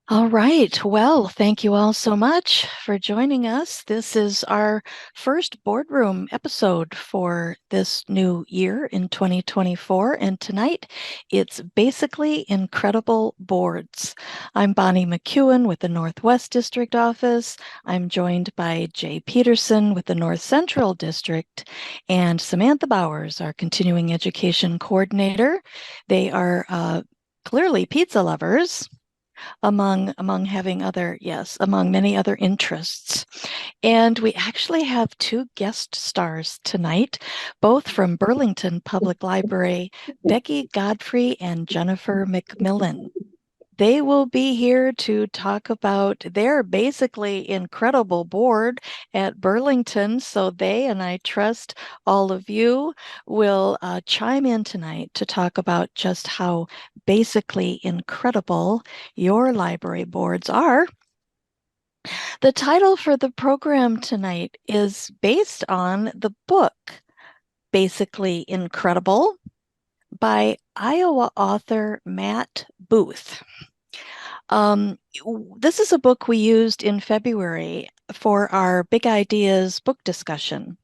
All right. Well, thank you all so much for joining us. This is our first boardroom episode for this new year in 2024. And tonight it's basically incredible boards. I'm Bonnie McEwen with the Northwest District Office. I'm joined by Jay Peterson with the North Central District and Samantha Bowers, our continuing education coordinator. They are clearly pizza lovers among many other interests. And we actually have two guest stars tonight, both from Burlington Public Library, Becky Godfrey and Jennifer McMillan. They will be here to talk about their basically incredible board at Burlington. So they, and I trust all of you, will chime in tonight to talk about just how basically incredible your library boards are. The title for the program tonight is based on the book, Basically Incredible, by Iowa author Matt Booth. Um, this is a book we used in February for our Big Ideas book discussion.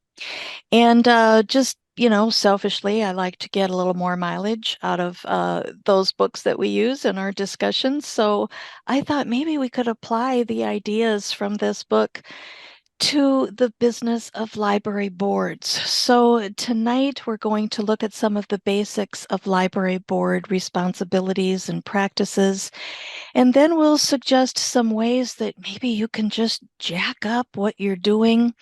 And selfishly, I like to get a little more mileage out of those books that we use in our discussions. So I thought maybe we could apply the ideas from this book to the business of library boards. So tonight we're going to look at some of the basics of library board responsibilities and practices. And then we'll suggest some ways that maybe you can just jack up what you're doing,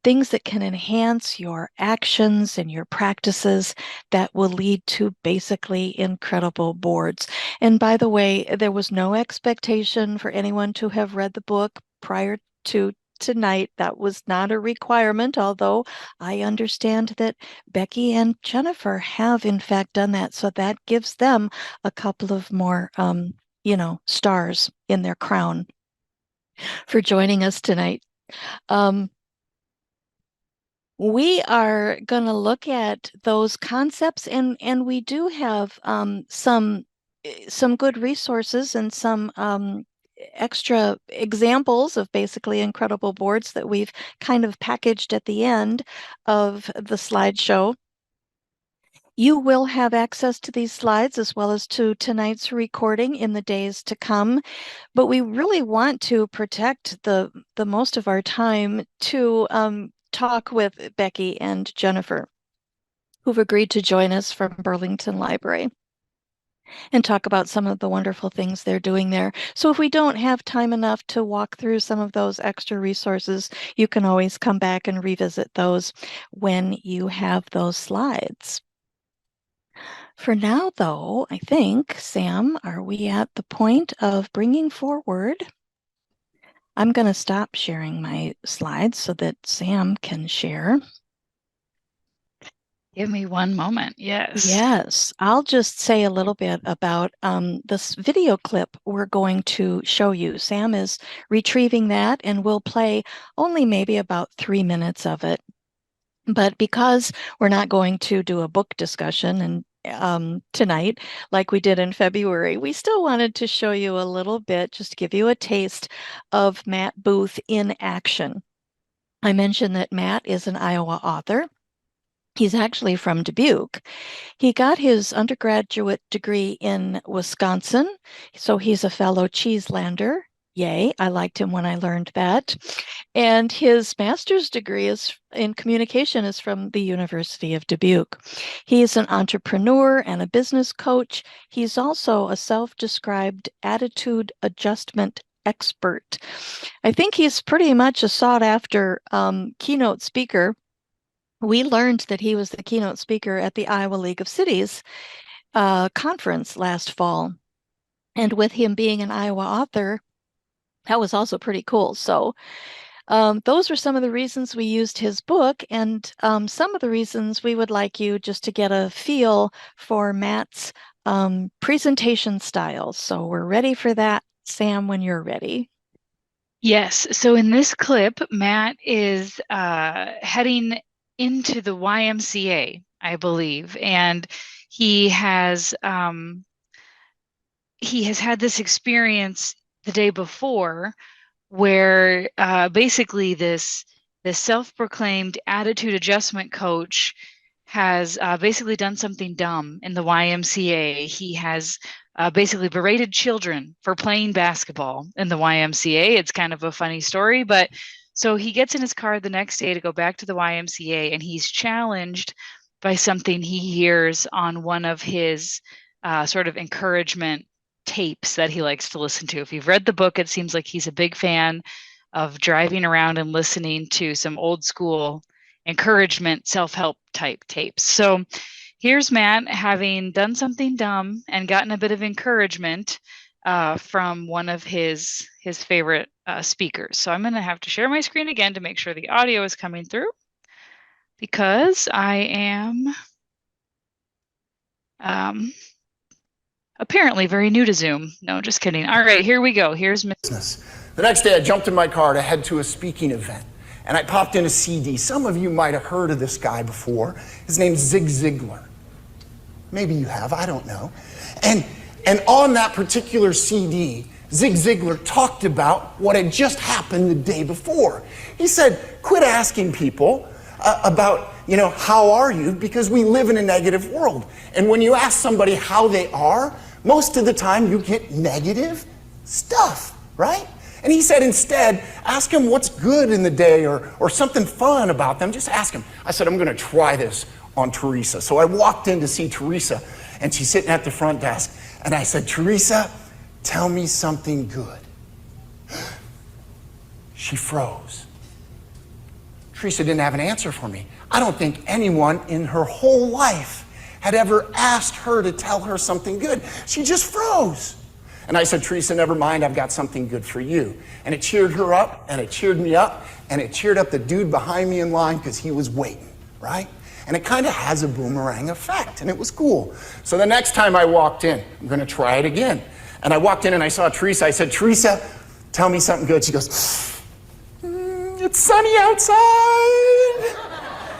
things that can enhance your actions and your practices that will lead to basically incredible boards. And by the way, there was no expectation for anyone to have read the book prior to tonight. That was not a requirement, although I understand that Becky and Jennifer have in fact done that. So that gives them a couple of more stars in their crown for joining us tonight. Um, we are going to look at those concepts, and we do have some good resources and some extra examples of basically incredible boards that we've kind of packaged at the end of the slideshow. You will have access to these slides as well as to tonight's recording in the days to come, but we really want to protect the most of our time to talk with Becky and Jennifer, who've agreed to join us from Burlington Library and talk about some of the wonderful things they're doing there. So if we don't have time enough to walk through some of those extra resources, you can always come back and revisit those when you have those slides. For now, though, I think, Sam, are we at the point of bringing forward? I'm going to stop sharing my slides so that Sam can share. Give me one moment. Yes. Yes, I'll just say a little bit about this video clip we're going to show you. Sam is retrieving that, and we'll play only maybe about 3 minutes of it. But because we're not going to do a book discussion and tonight, like we did in February, we still wanted to show you a little bit, just to give you a taste of Matt Booth in action. I mentioned that Matt is an Iowa author. He's actually from Dubuque. He got his undergraduate degree in Wisconsin, so he's a fellow Cheeselander. Yay, I liked him when I learned that. And his master's degree is in communication is from the University of Dubuque. He's an entrepreneur and a business coach. He's also a self-described attitude adjustment expert. I think he's pretty much a sought-after keynote speaker. We learned that he was the keynote speaker at the Iowa League of Cities conference last fall. And with him being an Iowa author, that was also pretty cool. So those were some of the reasons we used his book, and some of the reasons we would like you just to get a feel for Matt's presentation style. So we're ready for that, Sam, when you're ready. Yes. So in this clip, Matt is heading into the YMCA, I believe, and he has um, he has had this experience the day before, where basically this self-proclaimed attitude adjustment coach has basically done something dumb in the YMCA. He has basically berated children for playing basketball in the YMCA. It's kind of a funny story, but so he gets in his car the next day to go back to the YMCA, and he's challenged by something he hears on one of his sort of encouragement tapes that he likes to listen to. If you've read the book, it seems like he's a big fan of driving around and listening to some old school encouragement, self-help type tapes. So here's Matt having done something dumb and gotten a bit of encouragement from one of his favorite speakers. So I'm going to have to share my screen again to make sure the audio is coming through, because I am apparently very new to Zoom. No, just kidding. All right, here we go. Here's business. The next day I jumped in my car to head to a speaking event, and I popped in a CD. Some of you might have heard of this guy before. His name's Zig Ziglar. Maybe you have, I don't know. And on that particular CD, Zig Ziglar talked about what had just happened the day before. He said, quit asking people about, how are you? Because we live in a negative world. And when you ask somebody how they are, most of the time you get negative stuff, right? And he said, instead, ask them what's good in the day or something fun about them. Just ask them. I said, I'm going to try this on Teresa. So I walked in to see Teresa, and she's sitting at the front desk. And I said, Teresa, tell me something good. She froze. Teresa didn't have an answer for me. I don't think anyone in her whole life had ever asked her to tell her something good. She just froze. And I said, Teresa, never mind, I've got something good for you. And it cheered her up, and it cheered me up, and it cheered up the dude behind me in line because he was waiting, right? And it kind of has a boomerang effect, and it was cool. So the next time I walked in, I'm going to try it again. And I walked in and I saw Teresa. I said, Teresa, tell me something good. She goes, it's sunny outside.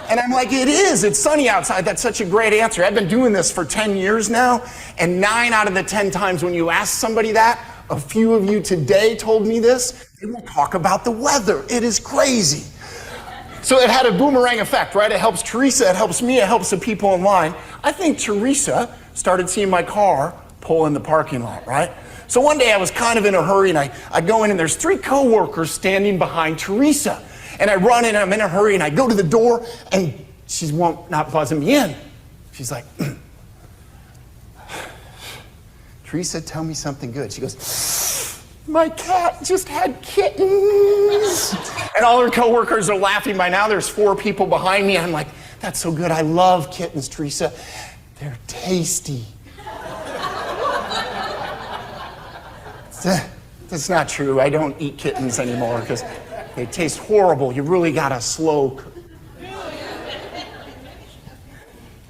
And I'm like, it is. It's sunny outside. That's such a great answer. I've been doing this for 10 years now, and 9 out of the 10 times when you ask somebody that, a few of you today told me this, they will talk about the weather. It is crazy. So it had a boomerang effect, right? It helps Teresa, it helps me, it helps the people in line. I think Teresa started seeing my car pull in the parking lot, right? So one day I was kind of in a hurry, and I go in, and there's 3 coworkers standing behind Teresa. And I run in, and I'm in a hurry, and I go to the door, and she's not buzzing me in. She's like, Teresa, tell me something good. She goes, my cat just had kittens. And all her coworkers are laughing. By now there's 4 people behind me. I'm like, that's so good. I love kittens, Teresa. They're tasty. That's not true. I don't eat kittens anymore because they taste horrible. You really got to slow. I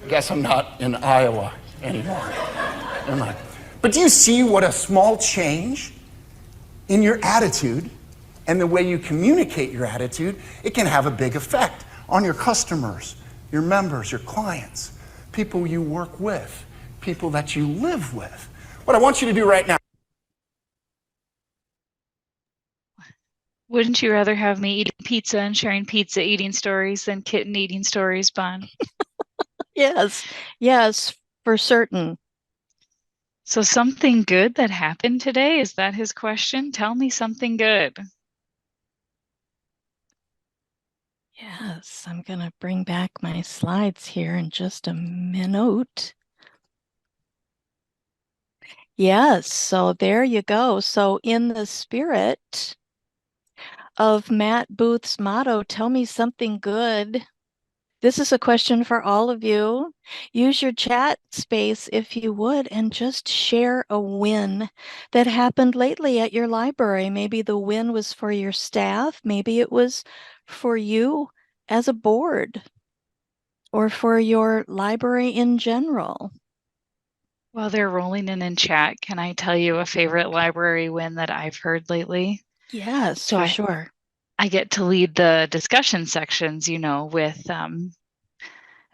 guess I'm not in Iowa anymore. Am I? But do you see what a small change in your attitude and the way you communicate your attitude, it can have a big effect on your customers, your members, your clients, people you work with, people that you live with. What I want you to do right now. Wouldn't you rather have me eating pizza and sharing pizza eating stories than kitten eating stories, Bon? Yes, for certain. So something good that happened today, is that his question? Tell me something good. Yes, I'm going to bring back my slides here in just a minute. Yes, so there you go. So in the spirit of Matt Booth's motto, tell me something good. This is a question for all of you. Use your chat space if you would, and just share a win that happened lately at your library. Maybe the win was for your staff. Maybe it was for you as a board or for your library in general. While they're rolling in chat, can I tell you a favorite library win that I've heard lately? Yes, so for sure. I get to lead the discussion sections, with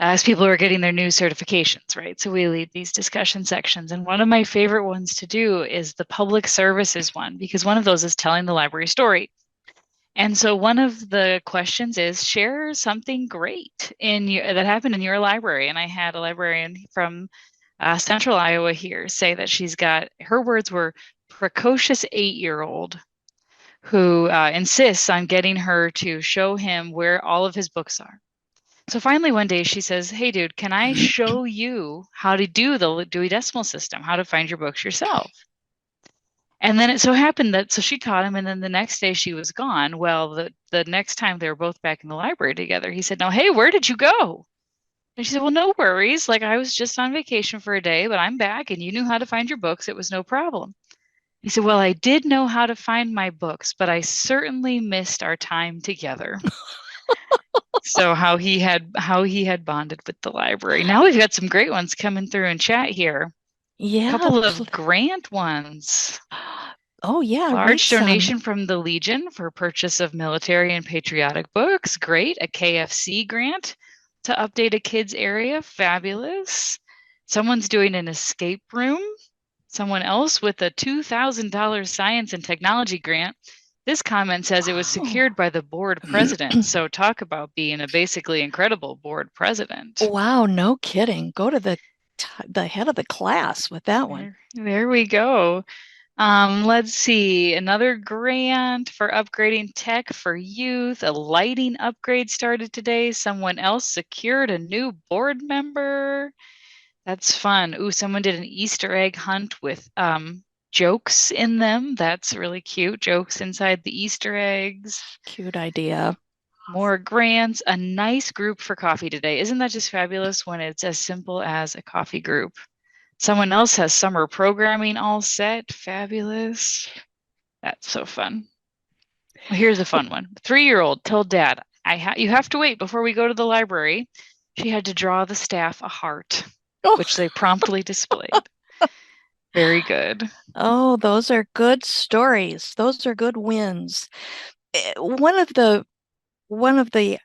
as people are getting their new certifications, right? So we lead these discussion sections. And one of my favorite ones to do is the public services one, because one of those is telling the library story. And so one of the questions is share something great that happened in your library. And I had a librarian from Central Iowa here say that her words were precocious 8-year-old who insists on getting her to show him where all of his books are. So finally, one day she says, "Hey, dude, can I show you how to do the Dewey Decimal System, how to find your books yourself?" And then it so happened so she taught him, and then the next day she was gone. Well, the next time they were both back in the library together, he said, "Now, hey, where did you go?" And she said, "Well, no worries. Like, I was just on vacation for a day, but I'm back, and you knew how to find your books. It was no problem." He said, "Well, I did know how to find my books, but I certainly missed our time together." So how he had bonded with the library. Now we've got some great ones coming through in chat here. A Yeah. couple of grant ones. Oh, yeah. Read Large some. donation from the Legion for purchase of military and patriotic books. Great. A KFC grant to update a kids area. Fabulous. Someone's doing an escape room. Someone else with a $2,000 science and technology grant. This comment says it was secured by the board president. So talk about being a basically incredible board president. Wow, no kidding. Go to the head of the class with that one. There we go. Let's see, another grant for upgrading tech for youth. A lighting upgrade started today. Someone else secured a new board member. That's fun. Ooh, someone did an Easter egg hunt with jokes in them. That's really cute. Jokes inside the Easter eggs. Cute idea. More grants. A nice group for coffee today. Isn't that just fabulous when it's as simple as a coffee group? Someone else has summer programming all set. Fabulous. That's so fun. Well, here's a fun one. 3-year-old told dad, you have to wait before we go to the library. She had to draw the staff a heart, which they promptly displayed. Very good. Oh, those are good stories. Those are good wins. One of the maybe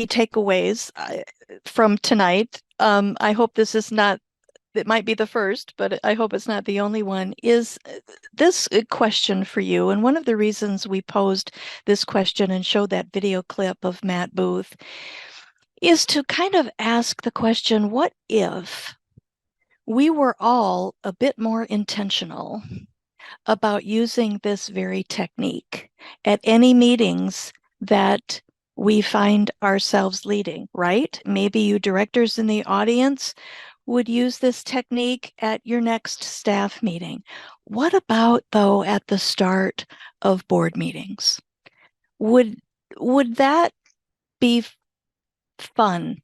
takeaways from tonight, I hope this is not, it might be the first, but I hope it's not the only one, is this question for you. And one of the reasons we posed this question and showed that video clip of Matt Booth is to kind of ask the question, what if we were all a bit more intentional about using this very technique at any meetings that we find ourselves leading, right? Maybe you directors in the audience would use this technique at your next staff meeting. What about, though, at the start of board meetings? Would that be fun?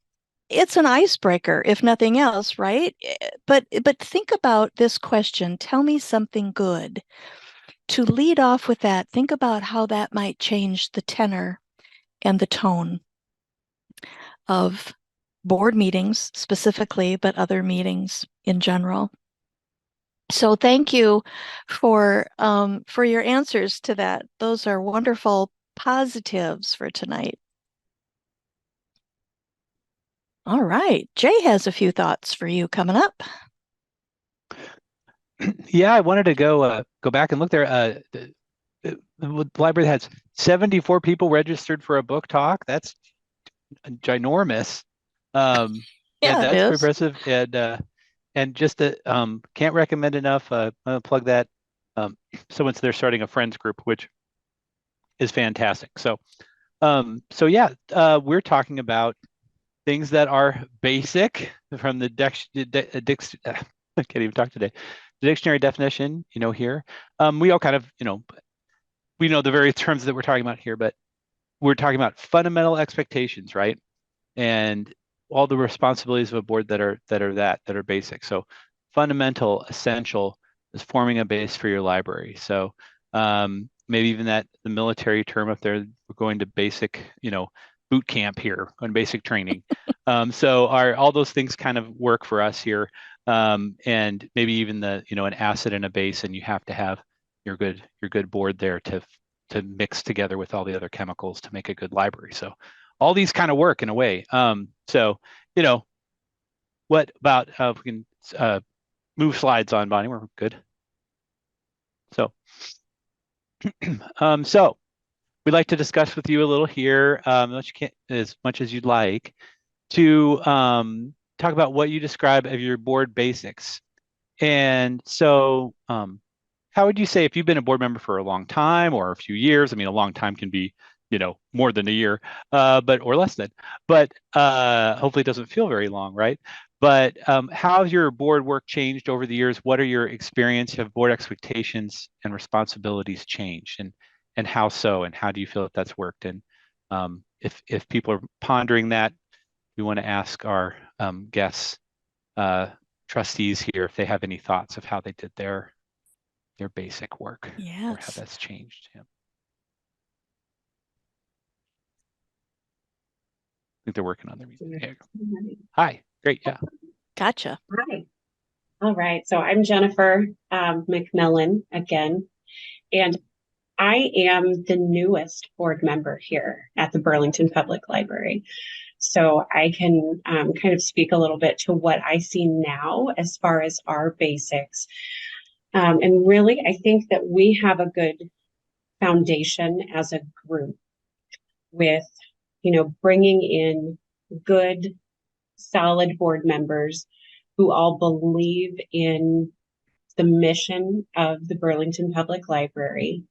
It's an icebreaker, if nothing else, right? But think about this question. Tell me something good. To lead off with that, think about how that might change the tenor and the tone of board meetings specifically, but other meetings in general. So thank you for your answers to that. Those are wonderful positives for tonight. All right, Jay has a few thoughts for you coming up. Yeah, I wanted to go back and look there. The library has 74 people registered for a book talk. That's ginormous. Yeah, that's it is. impressive. And just can't recommend enough. I'm gonna plug that. Someone's there starting a friends group, which is fantastic. So yeah, we're talking about things that are basic from the I can't even talk today. The dictionary definition, here. We all kind of, we know the various terms that we're talking about here, but we're talking about fundamental expectations, right? And all the responsibilities of a board that are basic. So fundamental, essential is forming a base for your library. So maybe even the military term up there, we're going to basic, boot camp here on basic training. So all those things kind of work for us here. And maybe even an acid and a base, and you have to have your good board there to mix together with all the other chemicals to make a good library. So all these kind of work in a way. So, what about if we can move slides on, Bonnie? We're good. So, so we'd like to discuss with you a little here, as much as you'd like, to talk about what you describe as your board basics. And so, how would you say, if you've been a board member for a long time or a few years? I mean, a long time can be, more than a year, or less than. But hopefully, it doesn't feel very long, right? But how has your board work changed over the years? What are your experience? Have board expectations and responsibilities changed, and how so? And how do you feel that that's worked? And if people are pondering that, we want to ask our guests, trustees here, if they have any thoughts of how they did their basic work, or how that's changed. Yeah. I think they're working on their music. Hi, great, yeah. Gotcha. Hi. All right, so I'm Jennifer McMillan again, and I am the newest board member here at the Burlington Public Library. So I can kind of speak a little bit to what I see now as far as our basics. And really, I think that we have a good foundation as a group with, bringing in good, solid board members who all believe in the mission of the Burlington Public Library,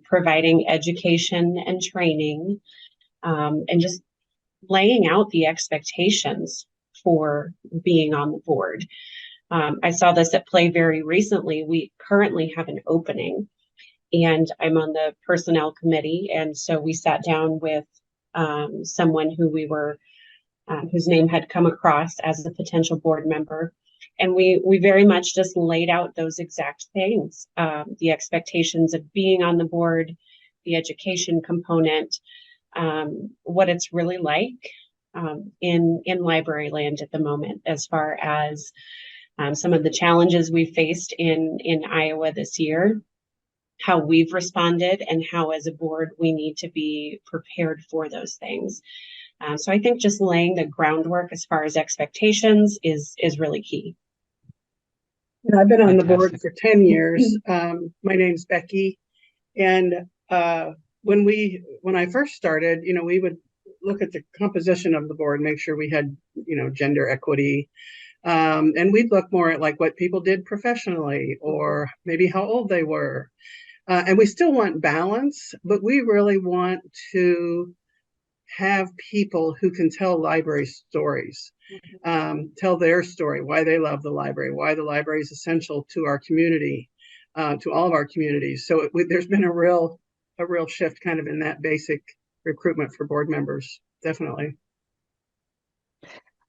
providing education and training, and just laying out the expectations for being on the board. I saw this at play very recently. We currently have an opening, and I'm on the personnel committee. And so we sat down with someone who we were, whose name had come across as a potential board member. And we very much just laid out those exact things, the expectations of being on the board, the education component, what it's really like in library land at the moment, as far as some of the challenges we faced in Iowa this year, how we've responded, and how as a board we need to be prepared for those things. So I think just laying the groundwork as far as expectations is really key. I've been on the board for 10 years. My name's Becky. And when I first started, we would look at the composition of the board, make sure we had, gender equity. And we'd look more at like what people did professionally, or maybe how old they were. And we still want balance, but we really want to have people who can tell library stories, tell their story, why they love the library, why the library is essential to our community, to all of our communities. So there's been a real shift kind of in that basic recruitment for board members, definitely.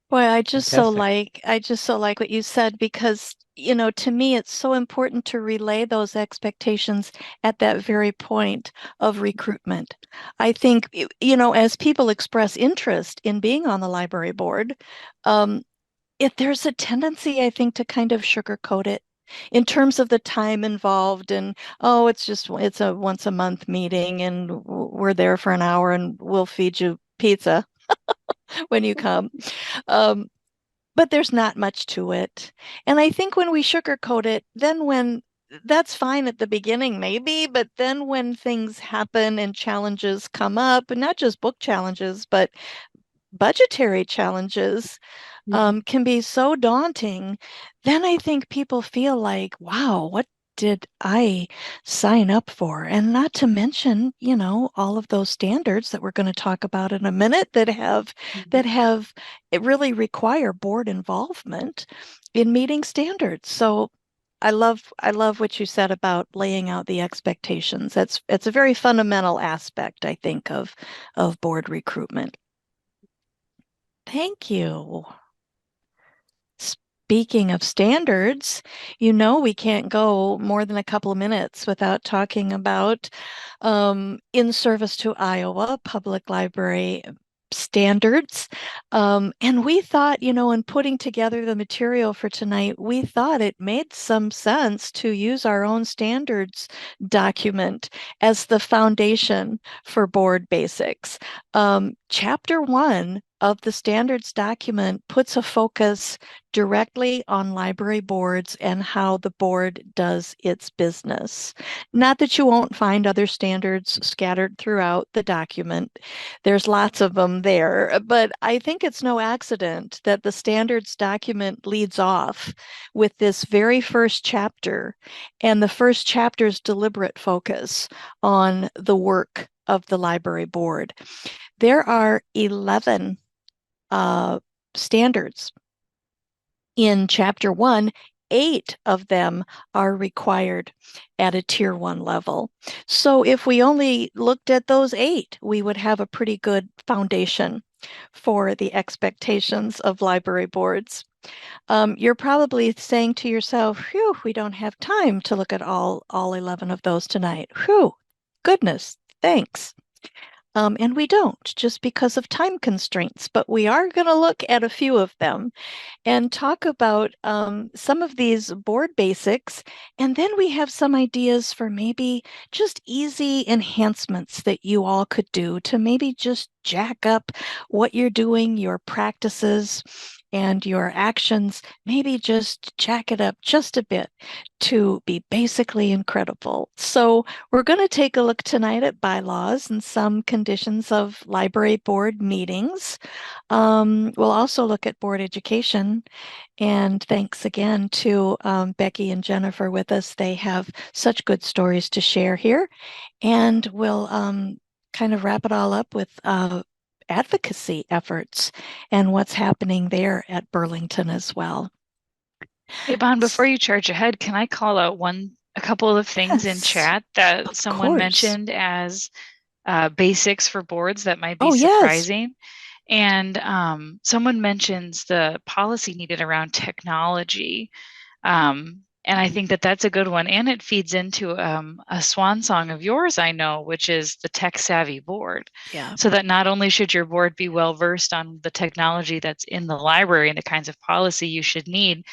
Boy, I just so like what you said, because, to me, it's so important to relay those expectations at that very point of recruitment. I think, as people express interest in being on the library board, if there's a tendency, I think, to kind of sugarcoat it in terms of the time involved, and, oh, it's a once a month meeting and we're there for an hour and we'll feed you pizza when you come. But there's not much to it. And I think when we sugarcoat it, then that's fine at the beginning, maybe, but then when things happen and challenges come up, and not just book challenges, but budgetary challenges, can be so daunting, then I think people feel like, wow, what did I sign up for? And not to mention, all of those standards that we're going to talk about in a minute that it really require board involvement in meeting standards. So I love what you said about laying out the expectations. It's a very fundamental aspect, I think, of board recruitment. Thank you. Speaking of standards, we can't go more than a couple of minutes without talking about In Service to Iowa Public Library standards. And we thought, in putting together the material for tonight, we thought it made some sense to use our own standards document as the foundation for board basics. Chapter 1 of the standards document puts a focus directly on library boards and how the board does its business. Not that you won't find other standards scattered throughout the document. There's lots of them there, but I think it's no accident that the standards document leads off with this very first chapter, and the first chapter's deliberate focus on the work of the library board. There are 11 standards in chapter 1. 8 of them are required at a tier 1 level. So if we only looked at those 8, we would have a pretty good foundation for the expectations of library boards. You're probably saying to yourself, phew, we don't have time to look at all 11 of those tonight. Phew, goodness, thanks. And we don't, just because of time constraints, but we are going to look at a few of them and talk about some of these board basics. And then we have some ideas for maybe just easy enhancements that you all could do to maybe just jack up what you're doing, your practices and your actions, maybe just jack it up just a bit to be basically incredible. So we're going to take a look tonight at bylaws and some conditions of library board meetings. We'll also look at board education. And thanks again to Becky and Jennifer with us. They have such good stories to share here. And we'll kind of wrap it all up with advocacy efforts and what's happening there at Burlington as well. Hey, Bon, before you charge ahead, can I call out a couple of things in chat that someone mentioned as basics for boards that might be surprising? Yes. And someone mentions the policy needed around technology. And I think that that's a good one. And it feeds into a swan song of yours, I know, which is the tech savvy board. Yeah. So that not only should your board be well versed on the technology that's in the library and the kinds of policy you should need,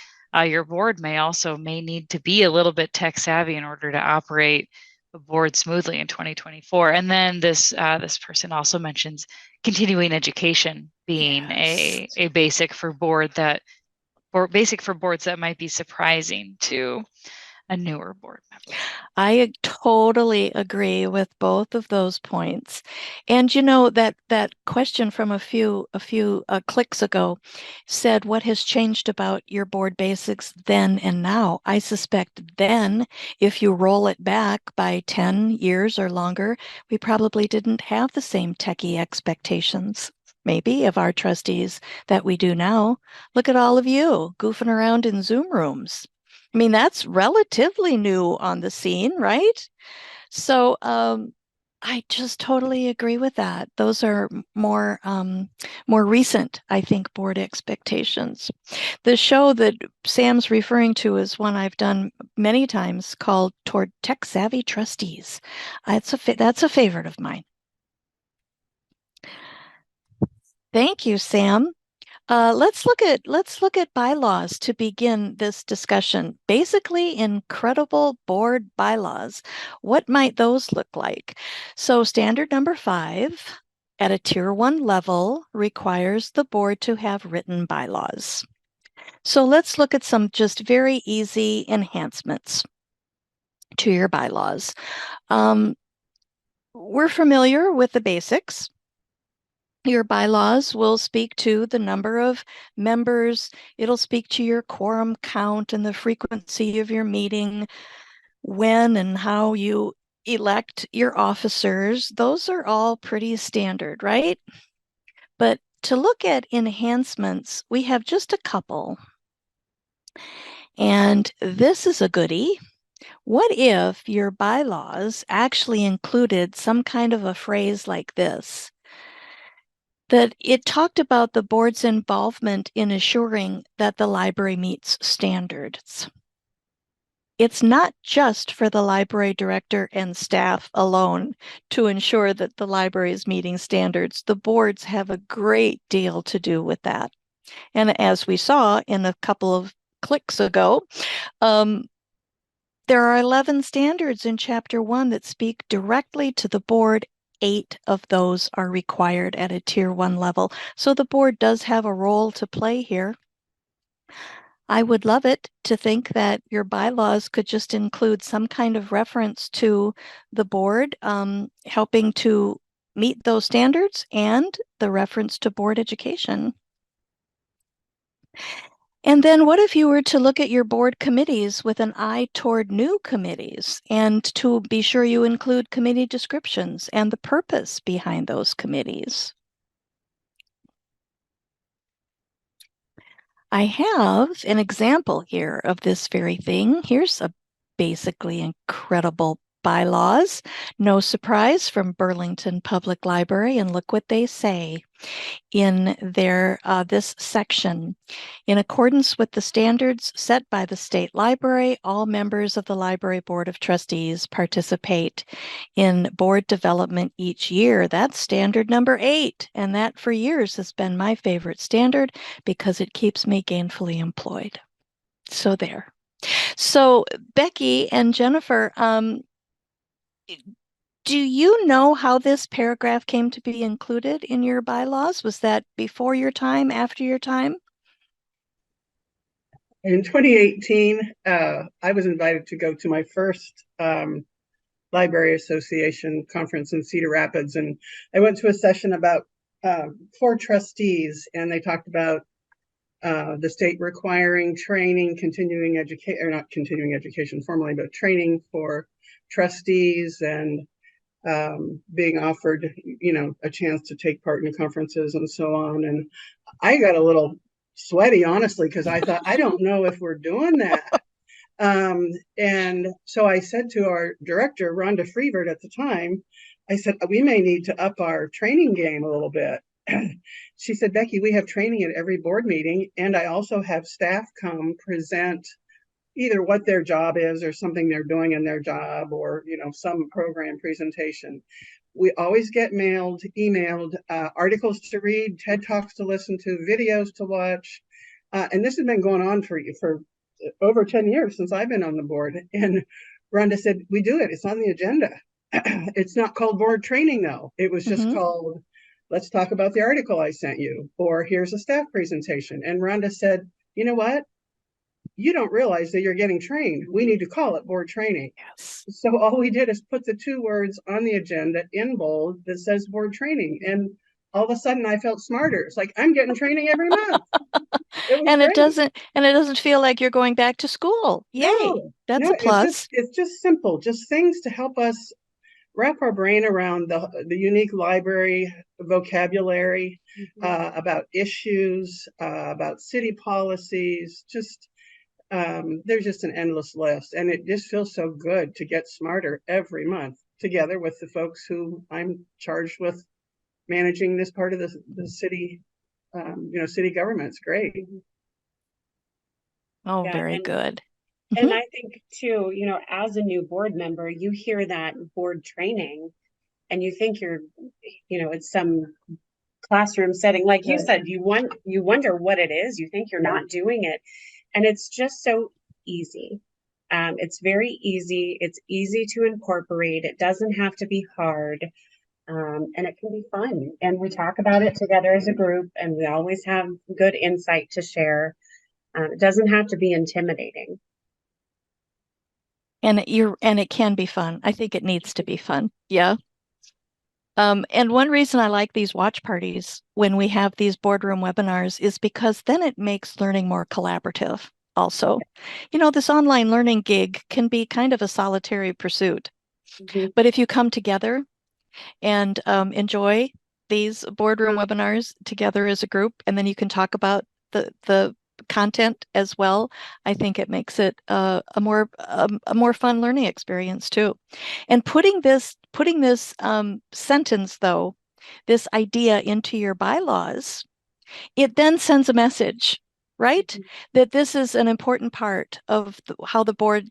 your board may need to be a little bit tech savvy in order to operate the board smoothly in 2024. And then this person also mentions continuing education being a basic for boards that might be surprising to a newer board member. I totally agree with both of those points. And that question from a few clicks ago said, what has changed about your board basics then and now? I suspect then, if you roll it back by 10 years or longer, we probably didn't have the same techie expectations, maybe, of our trustees that we do now. Look at all of you goofing around in Zoom rooms. I mean, that's relatively new on the scene, right? So I just totally agree with that. Those are more recent, I think, board expectations. The show that Sam's referring to is one I've done many times called Toward Tech Savvy Trustees. That's a favorite of mine. Thank you, Sam. Let's look at bylaws to begin this discussion. Basically, incredible board bylaws. What might those look like? So standard number 5 at a tier 1 level requires the board to have written bylaws. So let's look at some just very easy enhancements to your bylaws. We're familiar with the basics. Your bylaws will speak to the number of members. It'll speak to your quorum count and the frequency of your meeting, when and how you elect your officers. Those are all pretty standard, right? But to look at enhancements, we have just a couple. And this is a goodie. What if your bylaws actually included some kind of a phrase like this? That it talked about the board's involvement in assuring that the library meets standards. it's not just for the library director and staff alone to ensure that the library is meeting standards. The boards have a great deal to do with that. And as we saw in a couple of clicks ago, there are 11 standards in Chapter 1 that speak directly to the board. 8 of those are required at a Tier 1 level. So the board does have a role to play here. I would love it to think that your bylaws could just include some kind of reference to the board helping to meet those standards and the reference to board education. And then what if you were to look at your board committees with an eye toward new committees and to be sure you include committee descriptions and the purpose behind those committees? I have an example here of this very thing. Here's a basically incredible bylaws. No surprise, from Burlington Public Library, and look what they say in their this section. In accordance with the standards set by the state library, all members of the library board of trustees participate in board development each year. That's standard number 8, and that for years has been my favorite standard because it keeps me gainfully employed. So there. So Becky and Jennifer, do you know how this paragraph came to be included in your bylaws? Was that before your time, after your time? In 2018, I was invited to go to my first Library Association conference in Cedar Rapids, and I went to a session about for trustees, and they talked about the state requiring training, continuing education, or not continuing education formally, but training for trustees, and being offered, a chance to take part in conferences and so on. And I got a little sweaty, honestly, because I thought, I don't know if we're doing that. And so I said to our director, Rhonda Freevert at the time, I said, we may need to up our training game a little bit. She said, Becky, we have training at every board meeting, and I also have staff come present either what their job is or something they're doing in their job, or some program presentation. We always get emailed articles to read, TED Talks to listen to, videos to watch, and this has been going on for over 10 years since I've been on the board. And Rhonda said, we do it. It's on the agenda. It's not called board training, though. It was just called, let's talk about the article I sent you, or here's a staff presentation. And Rhonda said, you know what? You don't realize that you're getting trained. We need to call it board training. Yes. So all we did is put the 2 words on the agenda in bold that says board training. And all of a sudden I felt smarter. It's like, I'm getting training every month. And it doesn't feel like you're going back to school. Yay. That's a plus. It's just simple, just things to help us wrap our brain around the unique library vocabulary, about issues, about city policies, just there's just an endless list, and it just feels so good to get smarter every month together with the folks who I'm charged with managing this part of the city, city government. It's great. Oh, very good. And I think too, as a new board member, you hear that board training and you think you're, it's some classroom setting. Like you said, you wonder what it is. You think you're not doing it. And it's just so easy. It's very easy. It's easy to incorporate. It doesn't have to be hard. And it can be fun. And we talk about it together as a group, and we always have good insight to share. It doesn't have to be intimidating. And it can be fun. I think it needs to be fun. Yeah. And one reason I like these watch parties when we have these boardroom webinars is because then it makes learning more collaborative also. This online learning gig can be kind of a solitary pursuit. But if you come together and enjoy these boardroom webinars together as a group, and then you can talk about the content as well, I think it makes it a more fun learning experience too. And putting this sentence, though, this idea into your bylaws, it then sends a message, right? That this is an important part of how the board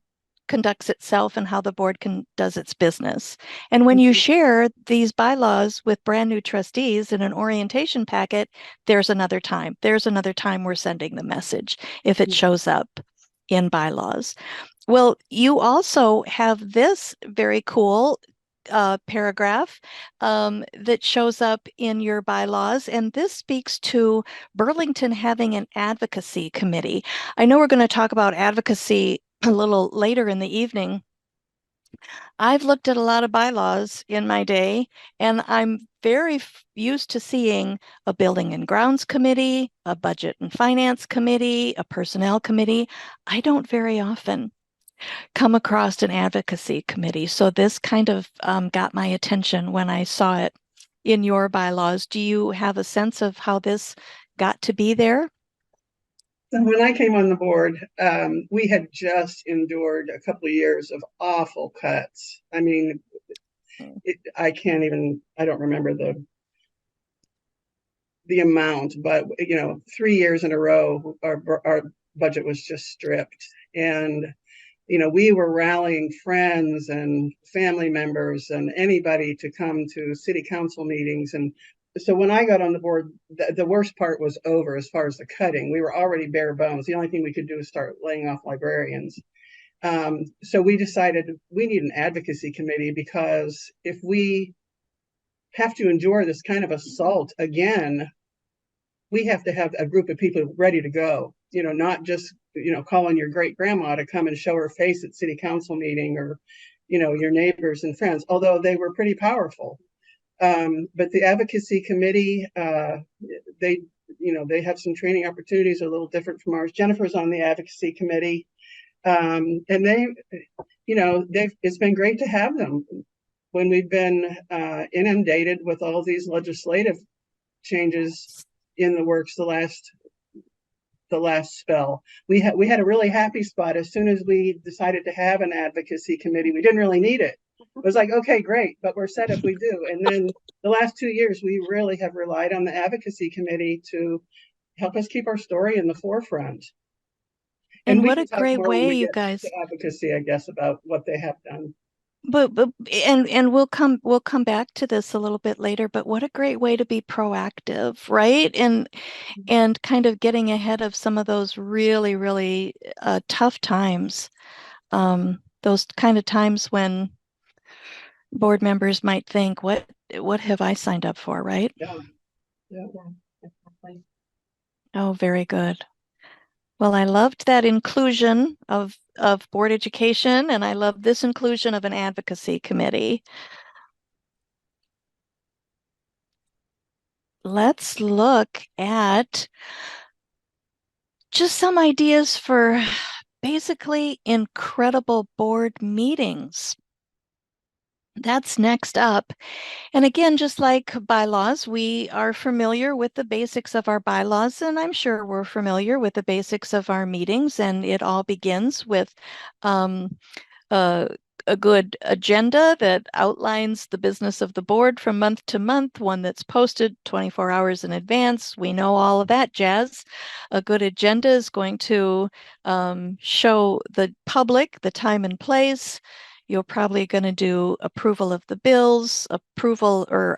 conducts itself and how the board does its business. And when you share these bylaws with brand new trustees in an orientation packet, there's another time. There's another time we're sending the message if it shows up in bylaws. Well, you also have this very cool paragraph that shows up in your bylaws, and this speaks to Burlington having an advocacy committee. I know we're going to talk about advocacy a little later in the evening. I've looked at a lot of bylaws in my day, and I'm very used to seeing a building and grounds committee, a budget and finance committee, a personnel committee. I don't very often come across an advocacy committee. So this kind of got my attention when I saw it in your bylaws. Do you have a sense of how this got to be there? So when I came on the board, we had just endured a couple of years of awful cuts. I mean, I don't remember the amount, but 3 years in a row, our budget was just stripped. And we were rallying friends and family members and anybody to come to city council meetings. And so when I got on the board, the worst part was over as far as the cutting. We were already bare bones. The only thing we could do is start laying off librarians. So we decided we need an advocacy committee, because if we have to endure this kind of assault again, we have to have a group of people ready to go, not just, calling your great grandma to come and show her face at city council meeting, or, your neighbors and friends, although they were pretty powerful. But the advocacy committee, they have some training opportunities a little different from ours. Jennifer's on the advocacy committee. And it's been great to have them when we've been inundated with all these legislative changes in the works the last spell. We had a really happy spot as soon as we decided to have an advocacy committee. We didn't really need it. It was like, okay, great, but we're set if we do. And then the last 2 years, we really have relied on the advocacy committee to help us keep our story in the forefront. And what a great way, you guys. Advocacy, I guess, about what they have done. But and we'll come back to this a little bit later, but what a great way to be proactive, right? And kind of getting ahead of some of those really, really tough times. Those kind of times when board members might think, what have I signed up for, right? Yeah. Exactly. Oh, very good. Well, I loved that inclusion of board education, and I love this inclusion of an advocacy committee. Let's look at just some ideas for basically incredible board meetings. That's next up. And again, just like bylaws, we are familiar with the basics of our bylaws, and I'm sure we're familiar with the basics of our meetings, and it all begins with a good agenda that outlines the business of the board from month to month, one that's posted 24 hours in advance. We know all of that jazz. A good agenda is going to show the public the time and place. You're probably going to do approval of the bills, approval or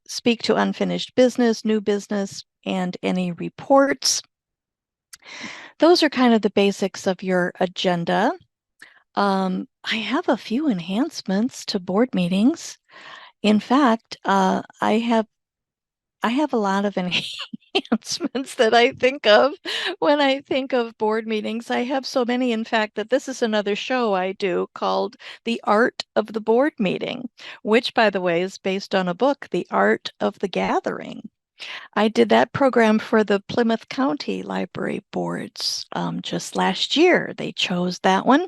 speak to unfinished business, new business, and any reports. Those are kind of the basics of your agenda. I have a few enhancements to board meetings. In fact, I have a lot of enhancements that I think of when I think of board meetings. I have so many, in fact, that this is another show I do called The Art of the Board Meeting, which, by the way, is based on a book, The Art of the Gathering. I did that program for the Plymouth County Library Boards just last year. They chose that one.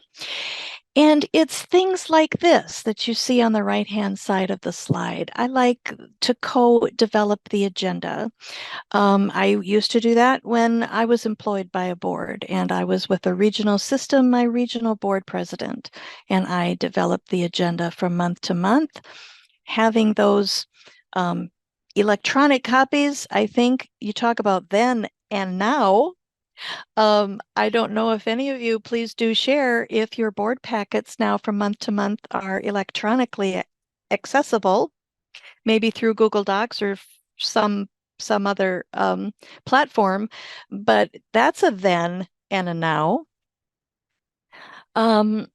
And it's things like this that you see on the right-hand side of the slide. I like to co-develop the agenda. I used to do that when I was employed by a board and I was with a regional system, my regional board president, and I developed the agenda from month to month. Having those electronic copies, I think you talk about then and now. I don't know if any of you, please do share if your board packets now from month to month are electronically accessible, maybe through Google Docs or some other platform, but that's a then and a now. Um,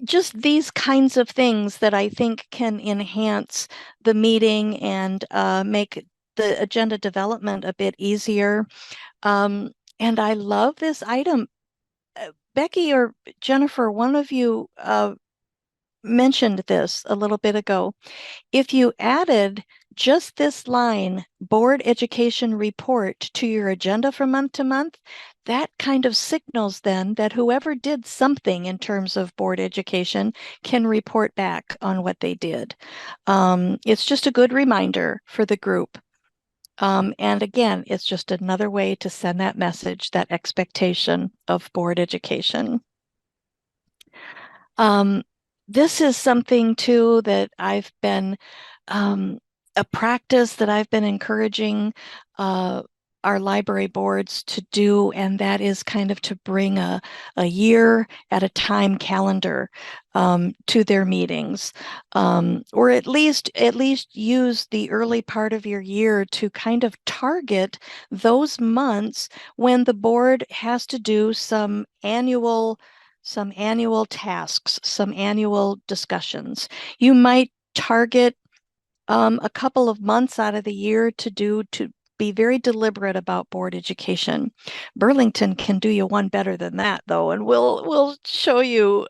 just these kinds of things that I think can enhance the meeting and make the agenda development a bit easier. And I love this item. Becky or Jennifer, one of you mentioned this a little bit ago. If you added just this line, board education report, to your agenda from month to month, that kind of signals then that whoever did something in terms of board education can report back on what they did. It's just a good reminder for the group. And again, it's just another way to send that message, that expectation of board education. Um, this is something too that I've been a practice that I've been encouraging our library boards to do, and that is kind of to bring a year at a time calendar to their meetings, or at least use the early part of your year to kind of target those months when the board has to do some annual tasks, some annual discussions. You might target a couple of months out of the year to be very deliberate about board education. Burlington can do you one better than that, though, and we'll show you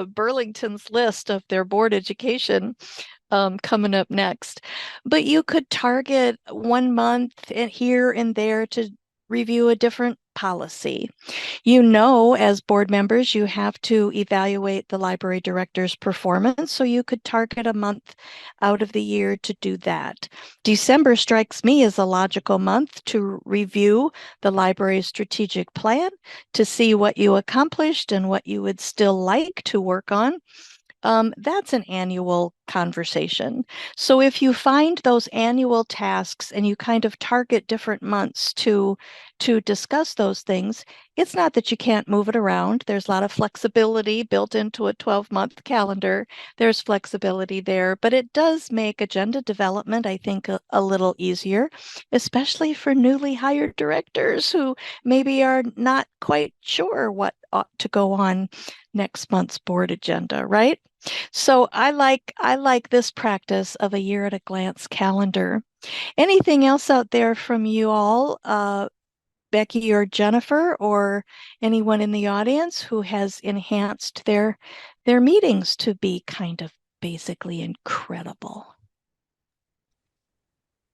Burlington's list of their board education coming up next. But you could target 1 month and here and there to review a different policy. As board members, you have to evaluate the library director's performance, so you could target a month out of the year to do that. December strikes me as a logical month to review the library's strategic plan to see what you accomplished and what you would still like to work on. That's an annual conversation. So if you find those annual tasks and you kind of target different months to discuss those things, it's not that you can't move it around. There's a lot of flexibility built into a 12-month calendar. There's flexibility there, but it does make agenda development, I think, a little easier, especially for newly hired directors who maybe are not quite sure what ought to go on next month's board agenda, right? So I like this practice of a year at a glance calendar. Anything else out there from you all, Becky or Jennifer, or anyone in the audience who has enhanced their meetings to be kind of basically incredible?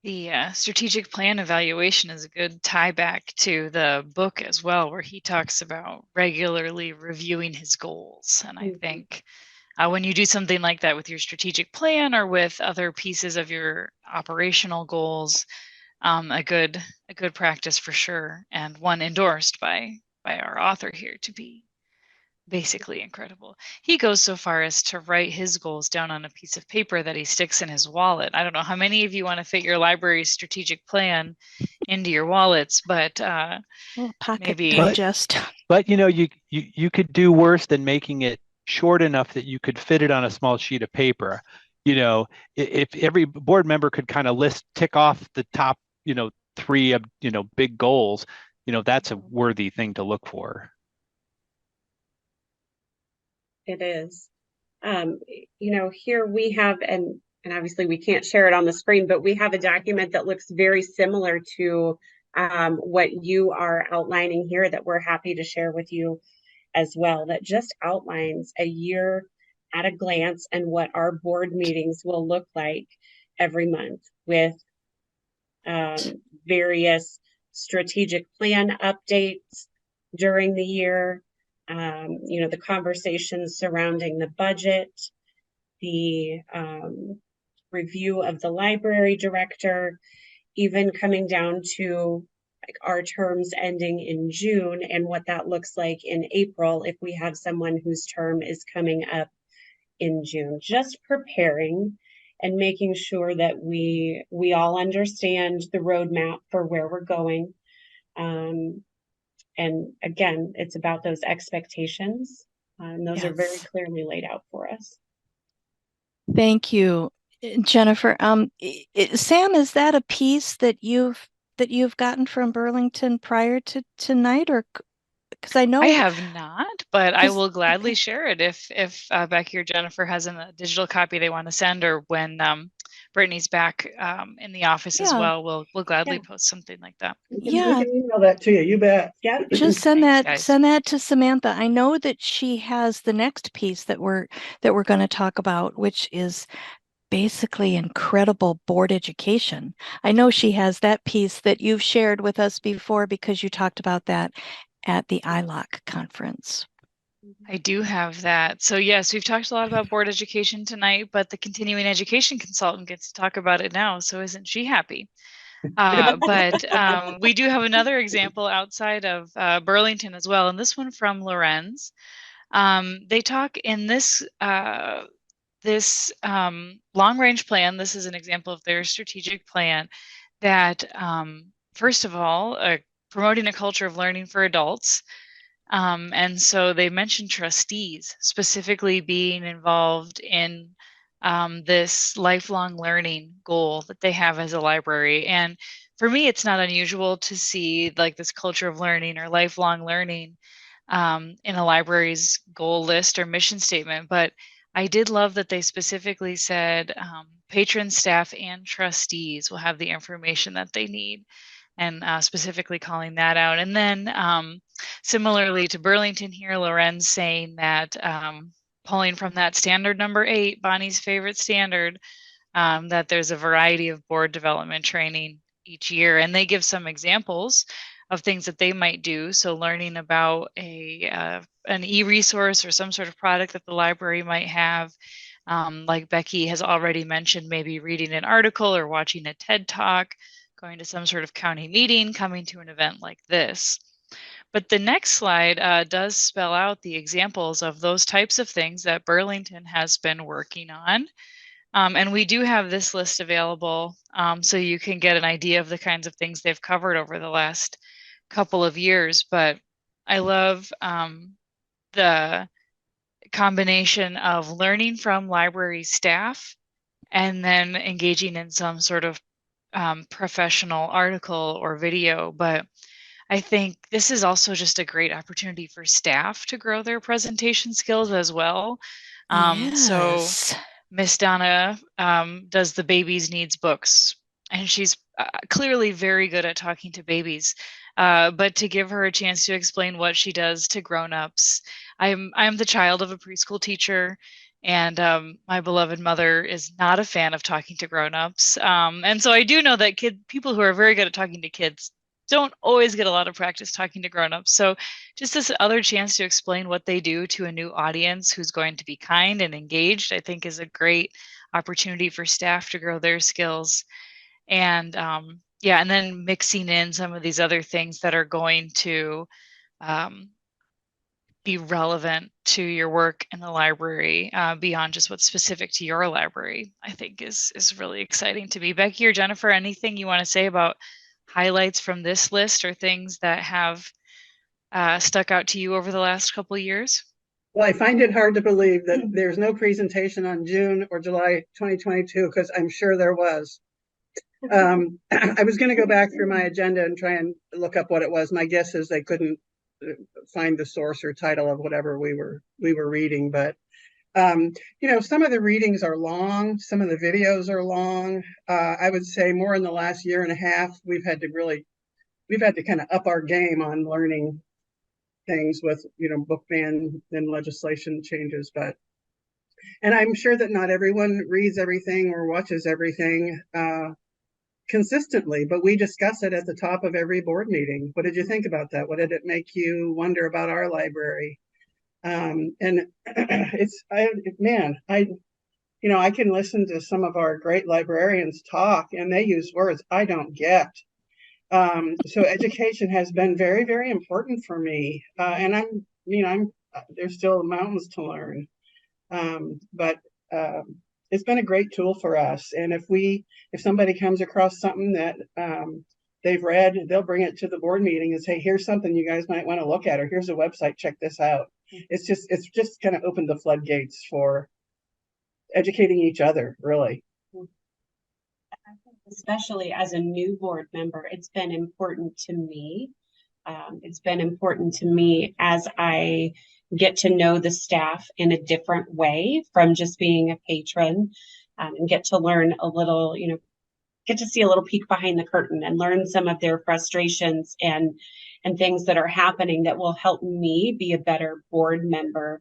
The strategic plan evaluation is a good tie back to the book as well, where he talks about regularly reviewing his goals. And I think when you do something like that with your strategic plan or with other pieces of your operational goals, a good practice for sure, and one endorsed by our author here to be basically incredible. He goes so far as to write his goals down on a piece of paper that he sticks in his wallet. I don't know how many of you want to fit your library's strategic plan into your wallets, but Pocket maybe digest. But you could do worse than making it short enough that you could fit it on a small sheet of paper. If every board member could kind of tick off the top, three of, big goals, that's a worthy thing to look for. It is. Here we have, and obviously we can't share it on the screen, but we have a document that looks very similar to what you are outlining here that we're happy to share with you as well, that just outlines a year at a glance and what our board meetings will look like every month with various strategic plan updates during the year, the conversations surrounding the budget, the review of the library director, even coming down to like our terms ending in June and what that looks like in April if we have someone whose term is coming up in June. Just preparing and making sure that we all understand the roadmap for where we're going. And again, it's about those expectations, and those are very Yes. clearly laid out for us. Thank you, Jennifer. Sam, is that a piece that you've gotten from Burlington prior to tonight, or because I I know have not, but I because will gladly okay, share it if Becky or Jennifer has a digital copy they want to send, or when Brittany's back in the office as yeah, well, we'll gladly Yeah, post something like that. We yeah, can email that to you. You bet. yeah. just Thanks, guys. send that to Samantha. I know that she has the next piece that we're going to talk about, which is basically incredible board education. I know she has that piece that you've shared with us before because you talked about that at the ILOC conference. I do have that. So yes, we've talked a lot about board education tonight, but the continuing education consultant gets to talk about it now. So isn't she happy? But we do have another example outside of Burlington as well, and this one from Lorenz. They talk in this long range plan. This is an example of their strategic plan that, first of all, promoting a culture of learning for adults. And so they mentioned trustees specifically being involved in this lifelong learning goal that they have as a library. And for me, it's not unusual to see like this culture of learning or lifelong learning in a library's goal list or mission statement. But I did love that they specifically said patrons, staff, and trustees will have the information that they need, and specifically calling that out. And then similarly to Burlington here, Lorenz saying that pulling from that standard number 8, Bonnie's favorite standard, that there's a variety of board development training each year. And they give some examples of things that they might do. So learning about an e-resource or some sort of product that the library might have. Like Becky has already mentioned, maybe reading an article or watching a TED Talk, going to some sort of county meeting, coming to an event like this. But the next slide does spell out the examples of those types of things that Burlington has been working on. And we do have this list available so you can get an idea of the kinds of things they've covered over the last couple of years. But I love the combination of learning from library staff and then engaging in some sort of professional article or video. But I think this is also just a great opportunity for staff to grow their presentation skills as well. So Yes. Miss Donna does the babies needs books, and she's clearly very good at talking to babies. But to give her a chance to explain what she does to grown-ups, I'm the child of a preschool teacher, and my beloved mother is not a fan of talking to grown-ups. And so I do know that people who are very good at talking to kids don't always get a lot of practice talking to grown-ups. So just this other chance to explain what they do to a new audience who's going to be kind and engaged, I think is a great opportunity for staff to grow their skills. And yeah, and then mixing in some of these other things that are going to um, be relevant to your work in the library beyond just what's specific to your library, I think is really exciting to me. Becky or Jennifer, anything you want to say about highlights from this list or things that have stuck out to you over the last couple of years? Well, I find it hard to believe that there's no presentation on June or July 2022, because I'm sure there was. I was going to go back through my agenda and try and look up what it was. My guess is they couldn't find the source or title of whatever we were reading, but some of the readings are long, some of the videos are long. I would say more in the last year and a half, we've had to kind of up our game on learning things with book ban and legislation changes. And I'm sure that not everyone reads everything or watches everything consistently, but we discuss it at the top of every board meeting. What did you think about that? What did it make you wonder about our library? And I can listen to some of our great librarians talk, and they use words I don't get. So education has been very, very important for me, and I'm there's still mountains to learn, but it's been a great tool for us. And if somebody comes across something that they've read, they'll bring it to the board meeting and say, here's something you guys might want to look at, or here's a website, check this out. It's just kind of opened the floodgates for educating each other, really. Especially as a new board member, it's been important to me. It's been important to me as I get to know the staff in a different way from just being a patron, and get to learn a little, get to see a little peek behind the curtain and learn some of their frustrations and things that are happening that will help me be a better board member.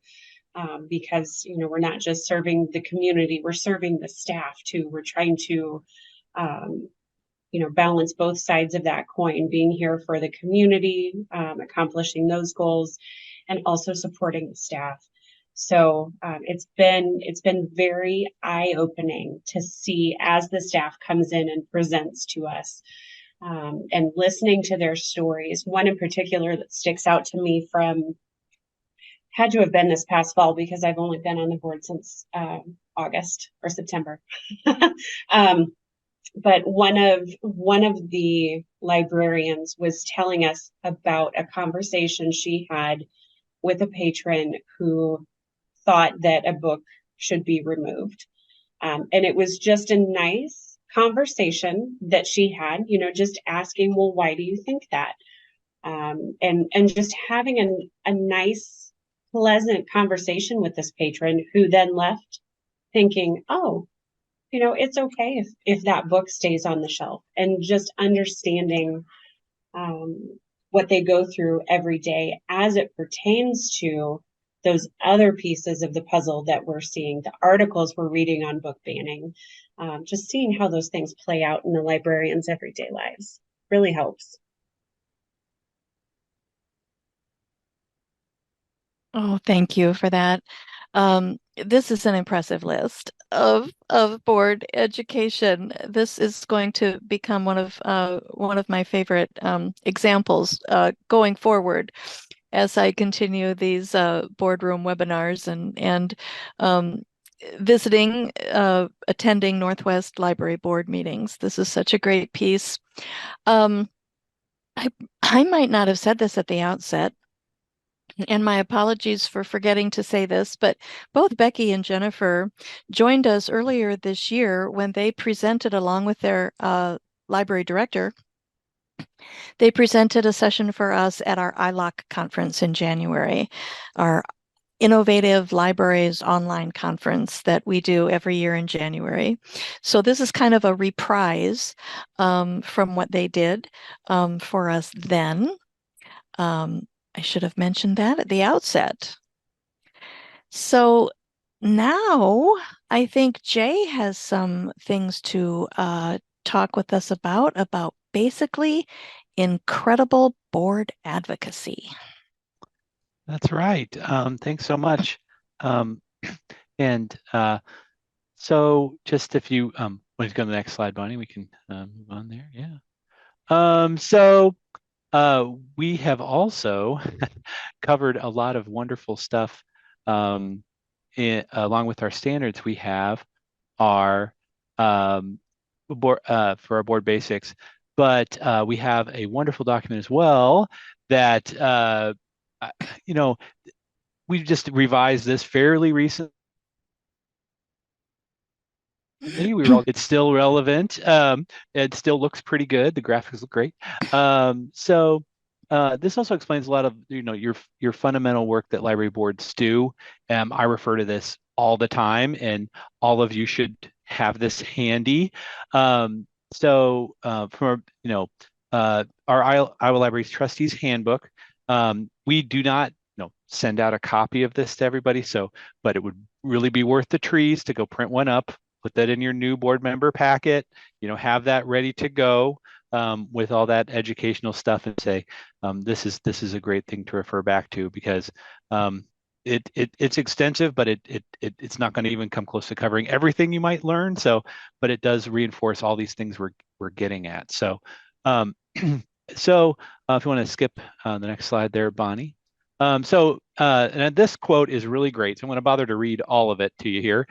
Because we're not just serving the community, we're serving the staff too. We're trying to balance both sides of that coin, being here for the community, accomplishing those goals, and also supporting the staff. So it's been very eye-opening to see as the staff comes in and presents to us, and listening to their stories. One in particular that sticks out to me had to have been this past fall, because I've only been on the board since August or September. But one of the librarians was telling us about a conversation she had with a patron who thought that a book should be removed. And it was just a nice conversation that she had, just asking, well, why do you think that? And just having a nice, pleasant conversation with this patron, who then left thinking, oh, it's okay if that book stays on the shelf, and just understanding what they go through every day as it pertains to those other pieces of the puzzle that we're seeing, the articles we're reading on book banning, just seeing how those things play out in the librarians' everyday lives really helps. Oh, thank you for that. This is an impressive list of board education. This is going to become one of my favorite examples going forward as I continue these boardroom webinars and visiting, attending Northwest Library Board meetings. This is such a great piece. I might not have said this at the outset, and my apologies for forgetting to say this, but both Becky and Jennifer joined us earlier this year when they presented, along with their library director. They presented a session for us at our ILOC conference in January, our Innovative Libraries online conference that we do every year in January. So this is kind of a reprise from what they did for us then. I should have mentioned that at the outset. So now I think Jay has some things to talk with us about basically incredible board advocacy. That's right. Thanks so much. And so just if you want to go to the next slide, Bonnie, we can move on there. Yeah. So we have also covered a lot of wonderful stuff. Along with our standards, we have our board for our board basics, but we have a wonderful document as well that we've just revised this fairly recently. It's still relevant. It still looks pretty good. The graphics look great. So this also explains a lot of your fundamental work that library boards do. I refer to this all the time, and all of you should have this handy. So from our Iowa Libraries Trustees Handbook, we do not send out a copy of this to everybody. But it would really be worth the trees to go print one up, put that in your new board member packet, have that ready to go with all that educational stuff, and say, this is a great thing to refer back to, because it's extensive, but it's not going to even come close to covering everything you might learn. But it does reinforce all these things we're getting at. So if you want to skip the next slide there, Bonnie. And this quote is really great, so I'm going to bother to read all of it to you here.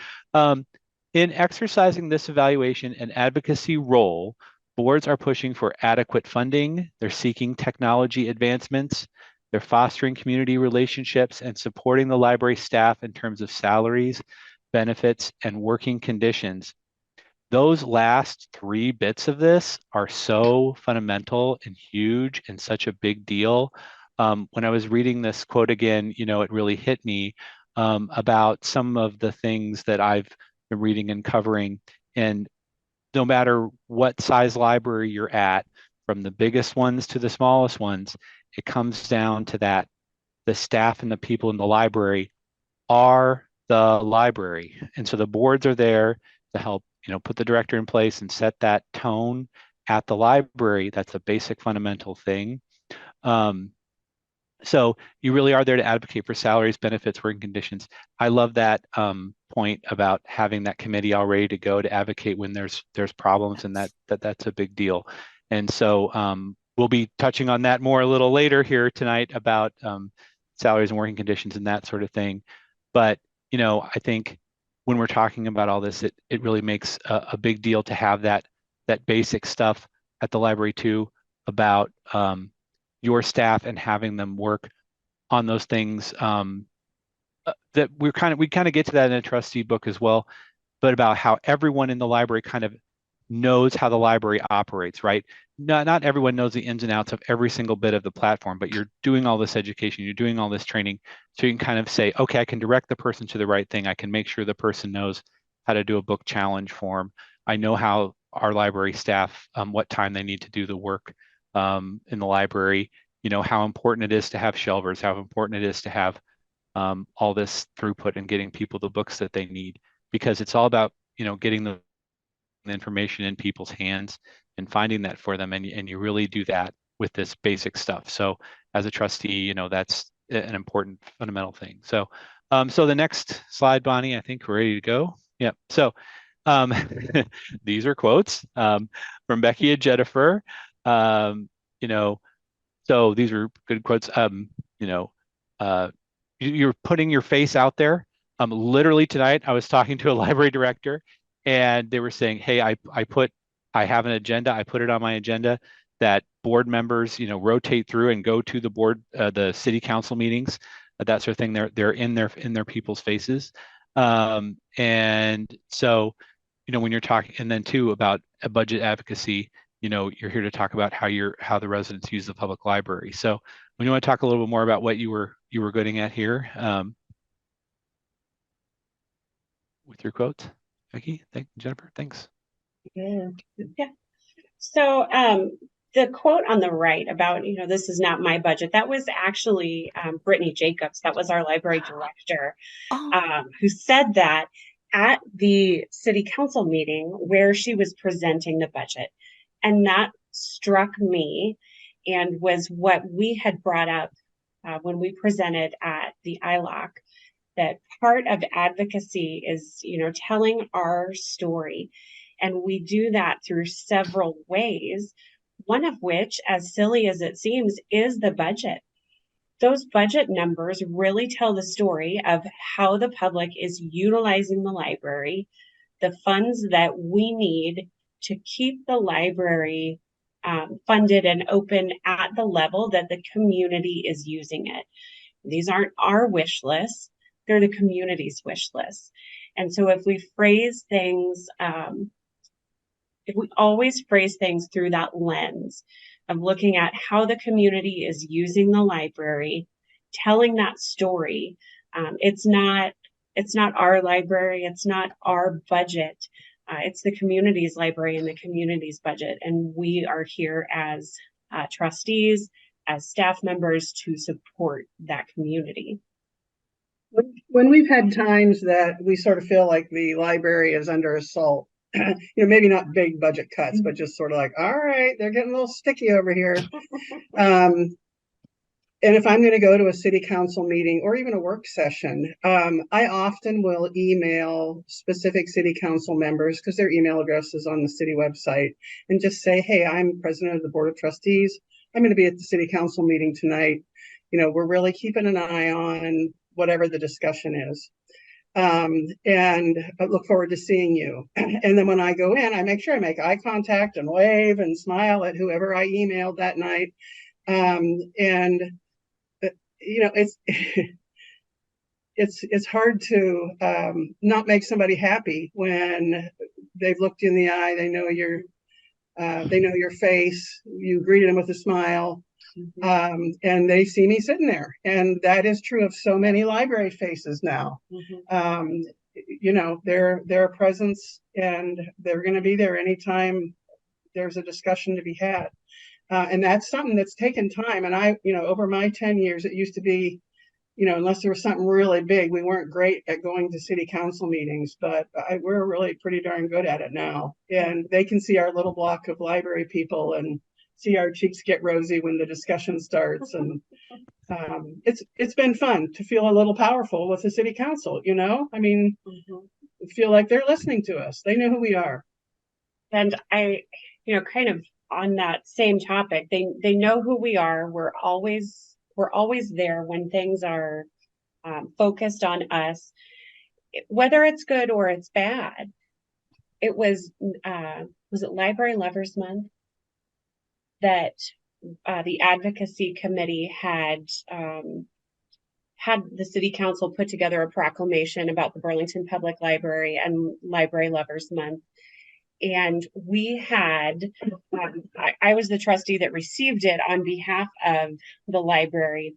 In exercising this evaluation and advocacy role, Boards are pushing for adequate funding. They're seeking technology advancements. They're fostering community relationships and supporting the library staff in terms of salaries, benefits, and working conditions. Those last three bits of this are so fundamental and huge and such a big deal. When I was reading this quote again, it really hit me about some of the things that I've been reading and covering. And no matter what size library you're at, from the biggest ones to the smallest ones, it comes down to that the staff and the people in the library are the library. And so the boards are there to help, put the director in place and set that tone at the library. That's a basic fundamental thing. So you really are there to advocate for salaries, benefits, working conditions. I love that point about having that committee all ready to go to advocate when there's problems, and that's a big deal. And so we'll be touching on that more a little later here tonight about salaries and working conditions and that sort of thing. But I think when we're talking about all this, it really makes a big deal to have that basic stuff at the library too, about your staff and having them work on those things that we kind of get to that in a trustee book as well, but about how everyone in the library kind of knows how the library operates, right? Not everyone knows the ins and outs of every single bit of the platform, but you're doing all this education, you're doing all this training, so you can kind of say, okay, I can direct the person to the right thing. I can make sure the person knows how to do a book challenge form. I know how our library staff, what time they need to do the work in the library, how important it is to have shelvers, how important it is to have all this throughput and getting people the books that they need, because it's all about, getting the information in people's hands and finding that for them. And you really do that with this basic stuff. So as a trustee, that's an important fundamental thing. So, so the next slide, Bonnie, I think we're ready to go. Yep. So these are quotes from Becky and Jennifer. So these are good quotes. You're putting your face out there. Literally tonight, I was talking to a library director, and they were saying, "Hey, I have an agenda. I put it on my agenda that board members, rotate through and go to the city council meetings, that sort of thing. They're in their people's faces, and so." When you're talking, and then too about a budget advocacy, you're here to talk about how the residents use the public library. So when you want to talk a little bit more about what you were getting at here with your quotes, Becky, Jennifer, thanks. Yeah. So the quote on the right about, this is not my budget, that was actually Brittany Jacobs. That was our library director who said that at the city council meeting where she was presenting the budget. And that struck me and was what we had brought up when we presented at the ILOC, that part of advocacy is, telling our story. And we do that through several ways, one of which, as silly as it seems, is the budget. Those budget numbers really tell the story of how the public is utilizing the library, the funds that we need to keep the library funded and open at the level that the community is using it. These aren't our wish lists, they're the community's wish lists. And so if we phrase things, if we always phrase things through that lens of looking at how the community is using the library, telling that story, it's not our library, it's not our budget, it's the community's library and the community's budget. And we are here as trustees, as staff members to support that community. When we've had times that we sort of feel like the library is under assault, maybe not big budget cuts, but just sort of like, all right, they're getting a little sticky over here. And if I'm going to go to a city council meeting or even a work session, I often will email specific city council members, because their email address is on the city website, and just say, hey, I'm president of the board of trustees. I'm going to be at the city council meeting tonight. We're really keeping an eye on whatever the discussion is. And I look forward to seeing you. And then when I go in, I make sure I make eye contact and wave and smile at whoever I emailed that night. And it's it's hard to not make somebody happy when they've looked you in the eye. They know your face. You greeted them with a smile. And they see me sitting there, and that is true of so many library faces now. They're a presence, and they're going to be there anytime there's a discussion to be had. And that's something that's taken time. And over my 10 years, it used to be, unless there was something really big, we weren't great at going to city council meetings, but we're really pretty darn good at it now. And they can see our little block of library people and see our cheeks get rosy when the discussion starts. And it's been fun to feel a little powerful with the city council, I mean, feel like they're listening to us. They know who we are. And I, kind of on that same topic, they know who we are. We're always there when things are focused on us, whether it's good or it's bad. It was it Library Lovers Month that the advocacy committee had the city council put together a proclamation about the Burlington Public Library and Library Lovers Month. And we had, I was the trustee that received it on behalf of the library,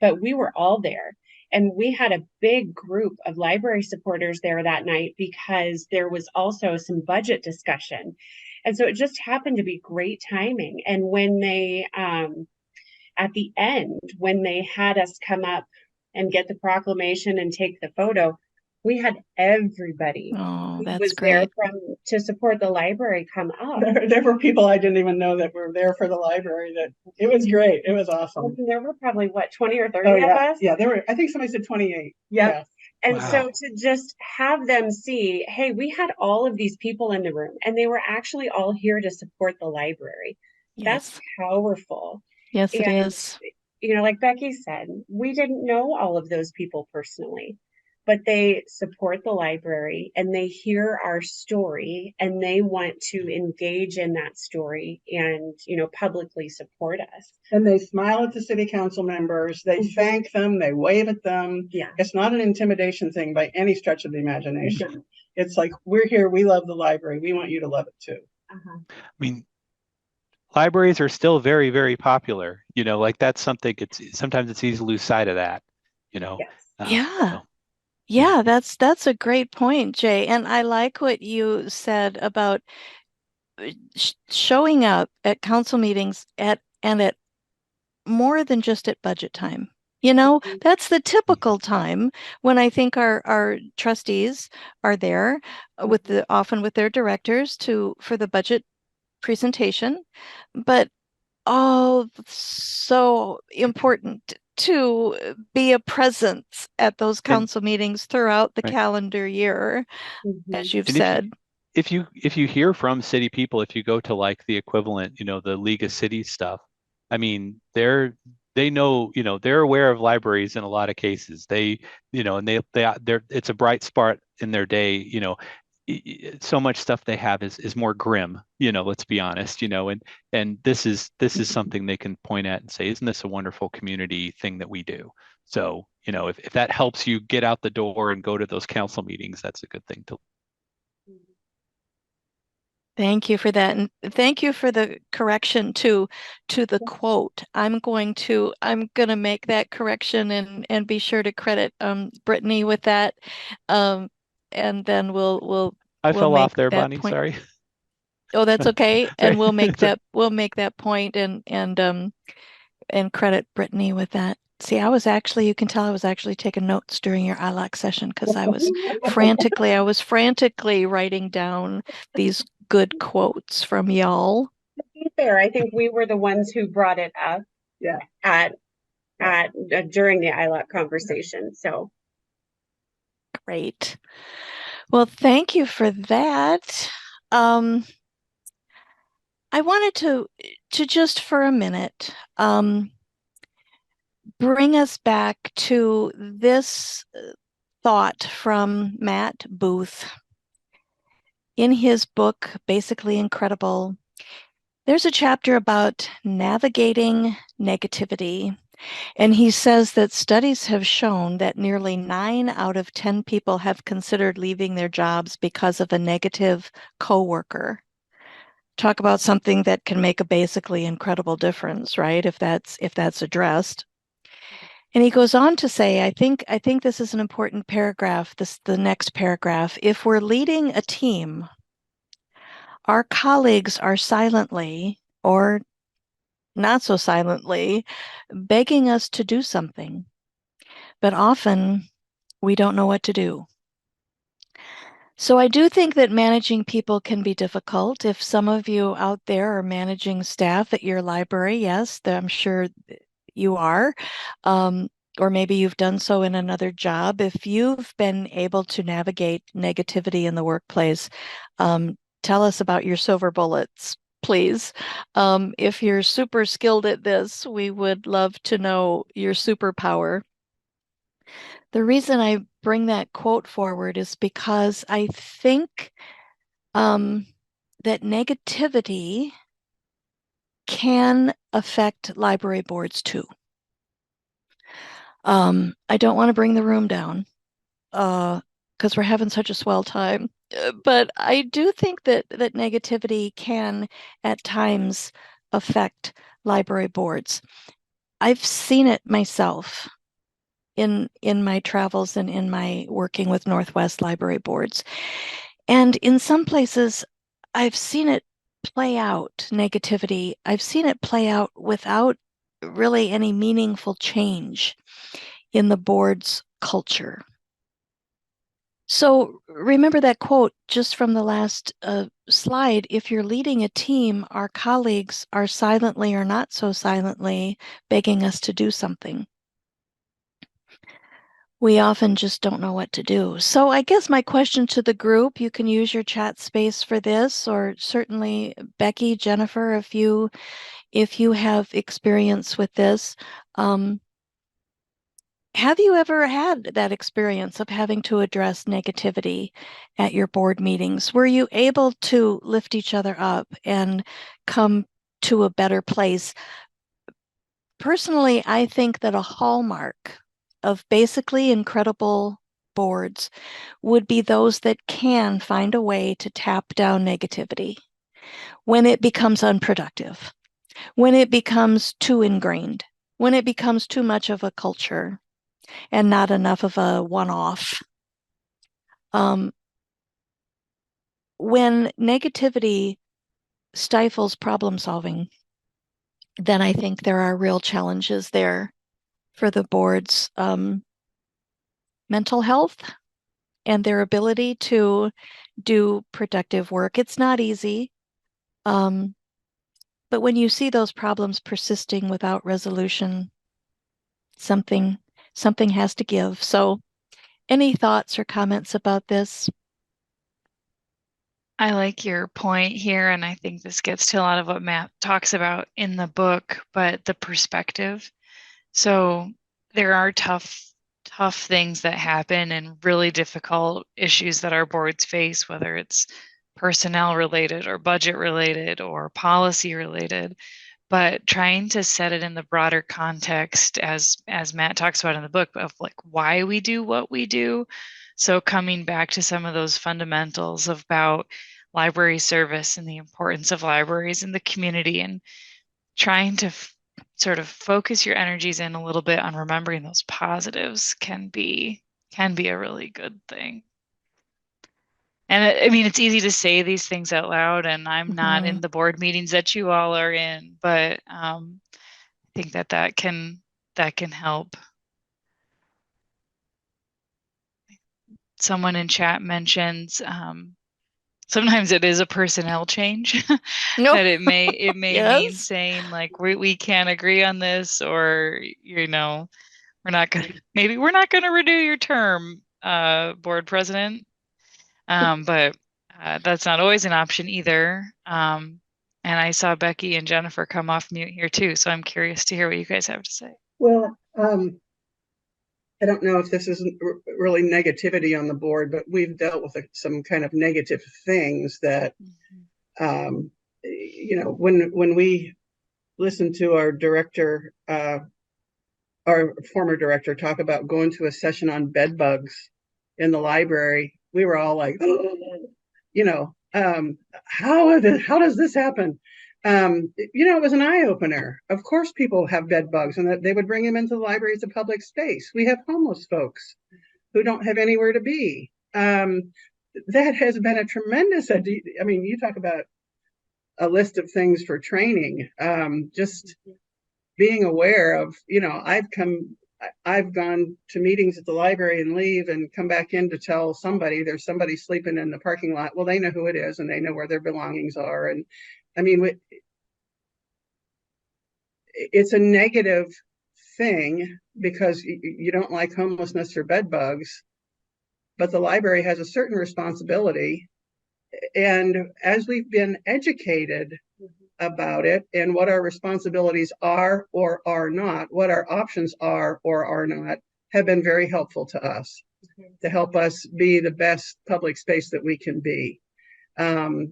but we were all there. And we had a big group of library supporters there that night because there was also some budget discussion. And so it just happened to be great timing. And when they, at the end, when they had us come up and get the proclamation and take the photo, we had everybody who was great. there to support the library come up. There were people I didn't even know that were there for the library. It was great. It was awesome. There were probably 20 or 30 of us? Yeah, there were. I think somebody said 28. Yeah. And so to just have them see, hey, we had all of these people in the room, and they were actually all here to support the library. Yes. That's powerful. Yes, it is. Like Becky said, we didn't know all of those people personally, but they support the library and they hear our story and they want to engage in that story and, publicly support us. And they smile at the city council members. They thank them. They wave at them. Yeah. It's not an intimidation thing by any stretch of the imagination. It's like, we're here. We love the library. We want you to love it too. I mean, libraries are still very, very popular. That's something. Sometimes it's easy to lose sight of that. Yes. Yeah, that's a great point, Jay. And I like what you said about showing up at council meetings at more than just at budget time. That's the typical time when I think our trustees are there often with their directors for the budget presentation, but so important to be a presence at those council meetings throughout the calendar year, as you've said. If you hear from city people, if you go to like the equivalent, the League of Cities stuff, I mean, they know, they're aware of libraries in a lot of cases. They're it's a bright spot in their day. So much stuff they have is more grim, let's be honest, and this is something they can point at and say, isn't this a wonderful community thing that we do? So, if that helps you get out the door and go to those council meetings, that's a good thing to. Thank you for that. And thank you for the correction to the quote. I'm gonna make that correction and be sure to credit Brittany with that. And then we'll fell make off there, that Bonnie. point. Sorry. Oh, that's okay. And we'll make that point and credit Brittany with that. See, you can tell I was actually taking notes during your ILAC session because I was frantically writing down these good quotes from y'all. To be fair, I think we were the ones who brought it up at during the ILAC conversation. So great. Well, thank you for that. I wanted to just for a minute bring us back to this thought from Matt Booth in his book, Basically Incredible. There's a chapter about navigating negativity. And he says that studies have shown that nearly 9 out of 10 people have considered leaving their jobs because of a negative coworker. Talk about something that can make a basically incredible difference, right? If that's addressed. And he goes on to say, I think this is an important paragraph, the next paragraph. If we're leading a team, our colleagues are silently or not so silently begging us to do something, but often we don't know what to do. So I do think that managing people can be difficult. If some of you out there are managing staff at your library, yes, I'm sure you are. Or maybe you've done so in another job. If you've been able to navigate negativity in the workplace, tell us about your silver bullets, please. If you're super skilled at this, we would love to know your superpower. The reason I bring that quote forward is because I think that negativity can affect library boards too. I don't want to bring the room down because we're having such a swell time. But I do think that negativity can at times affect library boards. I've seen it myself in my travels and in my working with Northwest library boards. And in some places, I've seen it play out, negativity. I've seen it play out without really any meaningful change in the board's culture. So remember that quote just from the last slide. If you're leading a team, our colleagues are silently or not so silently begging us to do something. We often just don't know what to do. So I guess my question to the group, you can use your chat space for this, or certainly Becky, Jennifer, if you have experience with this. Have you ever had that experience of having to address negativity at your board meetings? Were you able to lift each other up and come to a better place? Personally, I think that a hallmark of basically incredible boards would be those that can find a way to tap down negativity when it becomes unproductive, when it becomes too ingrained, when it becomes too much of a culture and not enough of a one-off. When negativity stifles problem solving, then I think there are real challenges there for the board's mental health and their ability to do productive work. It's not easy. But when you see those problems persisting without resolution, something has to give. So any thoughts or comments about this? I like your point here, and I think this gets to a lot of what Matt talks about in the book, but the perspective. So there are tough things that happen and really difficult issues that our boards face, whether it's personnel related or budget related or policy related. But trying to set it in the broader context, as Matt talks about in the book, of like why we do what we do. So coming back to some of those fundamentals about library service and the importance of libraries in the community, and trying to sort of focus your energies in a little bit on remembering those positives can be a really good thing. And I mean, it's easy to say these things out loud, and I'm not in the board meetings that you all are in, but I think that can help. Someone in chat mentions sometimes it is a personnel change that it may Yes. mean saying like we can't agree on this, or we're not gonna renew your term, board president. But that's not always an option either. And I saw Becky and Jennifer come off mute here too, so I'm curious to hear what you guys have to say. Well, I don't know if this isn't really negativity on the board, but we've dealt with some kind of negative things that, when we listened to our director, our former director, talk about going to a session on bed bugs in the library, we were all like, how does this happen? It was an eye opener. Of course, people have bed bugs, and that they would bring them into the library as a public space. We have homeless folks who don't have anywhere to be. That has been a tremendous. You talk about a list of things for training. Just being aware of, I've gone to meetings at the library and leave and come back in to tell somebody there's somebody sleeping in the parking lot. Well, they know who it is and they know where their belongings are. And it's a negative thing because you don't like homelessness or bed bugs, but the library has a certain responsibility. And as we've been educated about it and what our responsibilities are or are not, what our options are or are not, have been very helpful to us to help us be the best public space that we can be. That's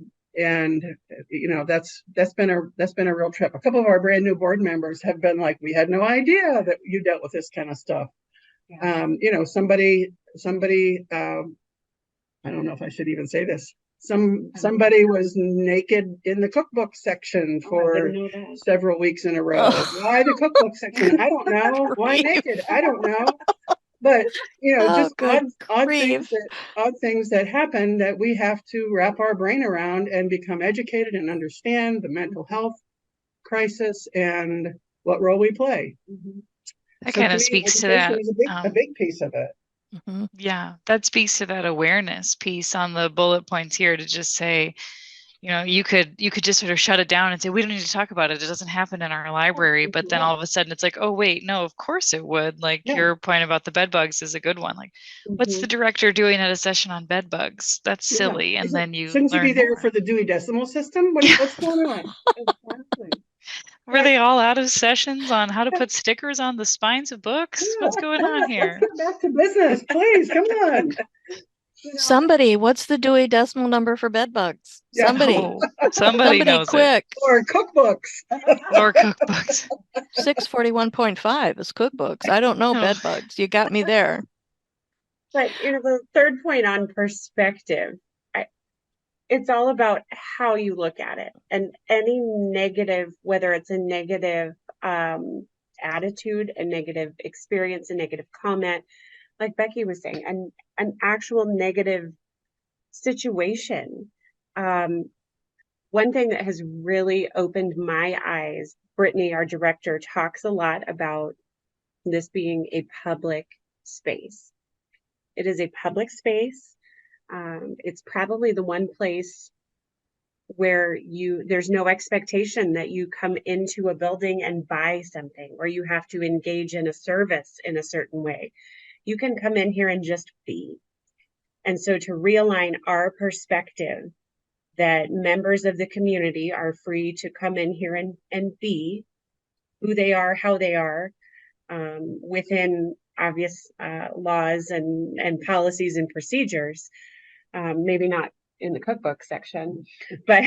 been a real trip. A couple of our brand new board members have been like, we had no idea that you dealt with this kind of stuff. Yeah. Somebody, I don't know if I should even say this. Somebody was naked in the cookbook section for several weeks in a row. Why the cookbook section? I don't know. Why naked? I don't know. But just odd things that happen that we have to wrap our brain around and become educated and understand the mental health crisis and what role we play. Mm-hmm. That kind of speaks to that. Is a big piece of it. Mm-hmm. Yeah, that speaks to that awareness piece on the bullet points here, to just say, you could just sort of shut it down and say, we don't need to talk about it. It doesn't happen in our library. But then all of a sudden it's like, oh, wait, no, of course it would. Like your point about the bed bugs is a good one. Like, what's the director doing at a session on bed bugs? That's silly. And then shouldn't you be there for the Dewey Decimal System? What's going on? Were they all out of sessions on how to put stickers on the spines of books? What's going on here? Let's get back to business, please. Come on. Somebody, what's the Dewey Decimal number for bed bugs? Yeah. Somebody knows quick. It. Or cookbooks. 641.5 is cookbooks. I don't know bed bugs. You got me there. But the third point on perspective, it's all about how you look at it, and any negative, whether it's a negative attitude, a negative experience, a negative comment, like Becky was saying, an actual negative situation. One thing that has really opened my eyes, Brittany, our director, talks a lot about this being a public space. It is a public space. It's probably the one place where there's no expectation that you come into a building and buy something, or you have to engage in a service in a certain way. You can come in here and just be. And so to realign our perspective that members of the community are free to come in here and be who they are, how they are, within obvious laws and policies and procedures. Maybe not in the cookbook section, but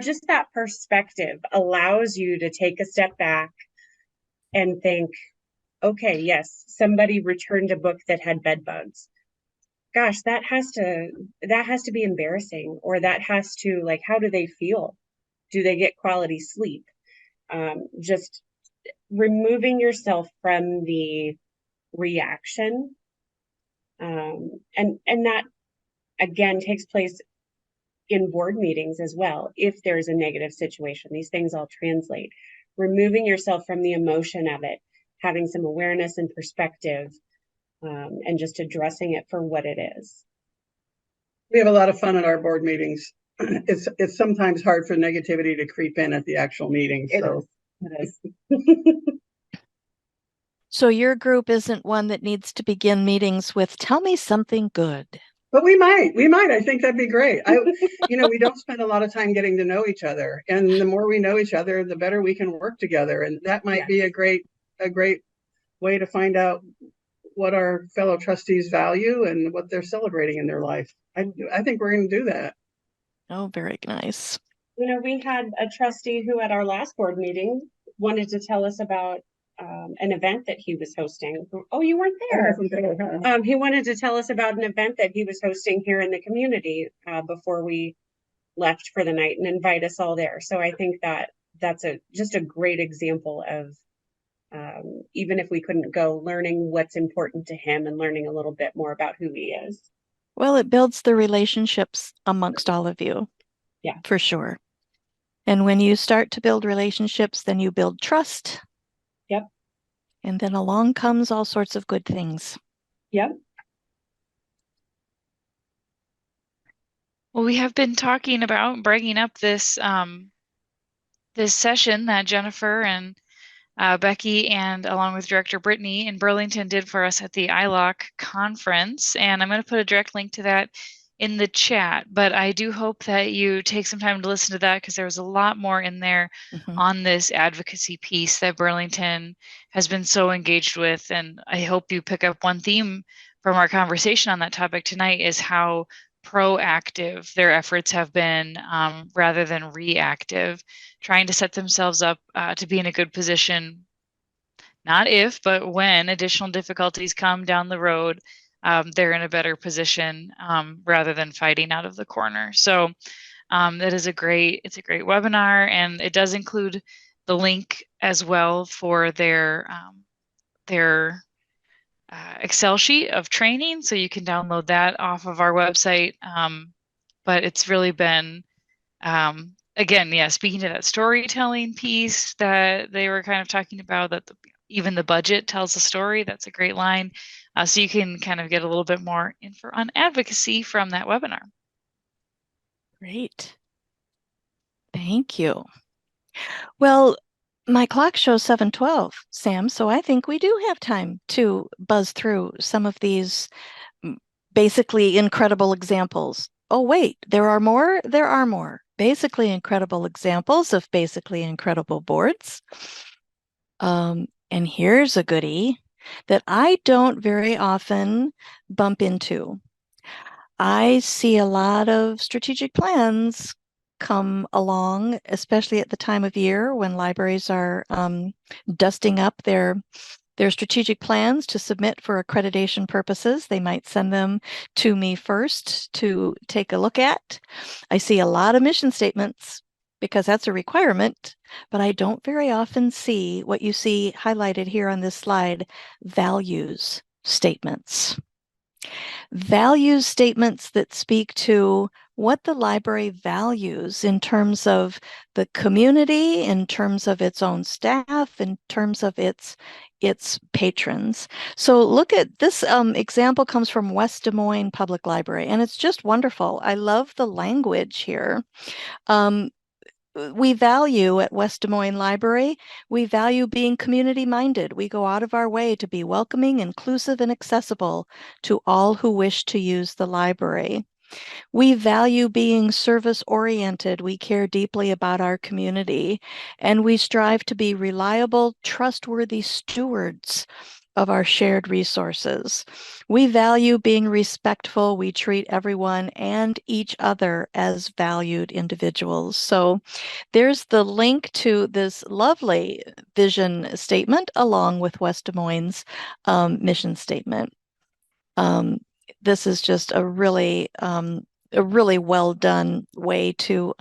just that perspective allows you to take a step back and think, okay, yes, somebody returned a book that had bed bugs. Gosh, that has to be embarrassing, or that has to, like, how do they feel? Do they get quality sleep? Just removing yourself from the reaction. And that again takes place in board meetings as well. If there's a negative situation, these things all translate. Removing yourself from the emotion of it, having some awareness and perspective, and just addressing it for what it is. We have a lot of fun at our board meetings. It's sometimes hard for negativity to creep in at the actual meeting. So it is. So your group isn't one that needs to begin meetings with, tell me something good. But we might. I think that'd be great. We don't spend a lot of time getting to know each other, and the more we know each other, the better we can work together. And that might be a great way to find out what our fellow trustees value and what they're celebrating in their life. I think we're going to do that. Oh, very nice. We had a trustee who at our last board meeting wanted to tell us about an event that he was hosting. Oh, you weren't there. He wanted to tell us about an event that he was hosting here in the community before we left for the night and invite us all there. So I think that's just a great example of even if we couldn't go, learning what's important to him and learning a little bit more about who he is. Well, it builds the relationships amongst all of you. Yeah, for sure. And when you start to build relationships, then you build trust. Yep. And then along comes all sorts of good things. Yep. Well, we have been talking about bringing up this this session that Jennifer and Becky and along with Director Brittany in Burlington did for us at the ILOC conference. And I'm going to put a direct link to that in the chat, but I do hope that you take some time to listen to that because there was a lot more in there on this advocacy piece that Burlington has been so engaged with. And I hope you pick up one theme from our conversation on that topic tonight is how proactive their efforts have been rather than reactive, trying to set themselves up to be in a good position, not if, but when additional difficulties come down the road, they're in a better position rather than fighting out of the corner. So that is it's a great webinar, and it does include the link as well for their Excel sheet of training, so you can download that off of our website. But it's really been, again, yeah, speaking to that storytelling piece that they were kind of talking about, that even the budget tells a story. That's a great line. So you can kind of get a little bit more info on advocacy from that webinar. Great. Thank you. Well, my clock shows 7:12, Sam, so I think we do have time to buzz through some of these basically incredible examples. Oh, wait, there are more? There are more. Basically incredible examples of basically incredible boards. And here's a goodie that I don't very often bump into. I see a lot of strategic plans come along, especially at the time of year when libraries are dusting up their strategic plans to submit for accreditation purposes. They might send them to me first to take a look at. I see a lot of mission statements because that's a requirement, but I don't very often see what you see highlighted here on this slide, values statements. Values statements that speak to what the library values in terms of the community, in terms of its own staff, in terms of its patrons. So look at this example comes from West Des Moines Public Library, and it's just wonderful. I love the language here. We value at West Des Moines Library, we value being community-minded. We go out of our way to be welcoming, inclusive, and accessible to all who wish to use the library. We value being service-oriented. We care deeply about our community, and we strive to be reliable, trustworthy stewards of our shared resources. We value being respectful. We treat everyone and each other as valued individuals. So there's the link to this lovely vision statement along with West Des Moines' mission statement. This is just a really well done way to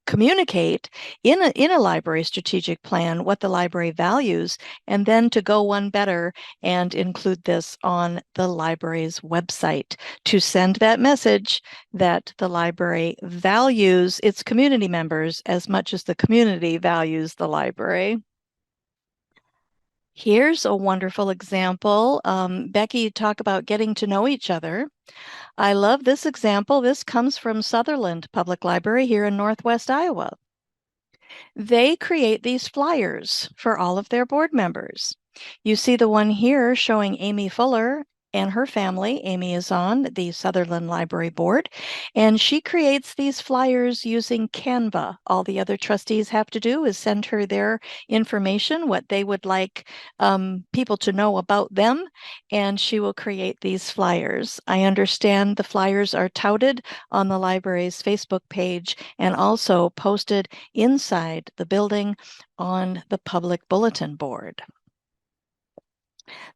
communicate in a library strategic plan what the library values, and then to go one better and include this on the library's website to send that message that the library values its community members as much as the community values the library. Here's a wonderful example. Becky, talk about getting to know each other. I love this example. This comes from Sutherland Public Library here in Northwest Iowa. They create these flyers for all of their board members. You see the one here showing Amy Fuller and her family. Amy is on the Sutherland Library Board, and she creates these flyers using Canva. All the other trustees have to do is send her their information, what they would like people to know about them, and she will create these flyers. I understand the flyers are touted on the library's Facebook page and also posted inside the building on the public bulletin board.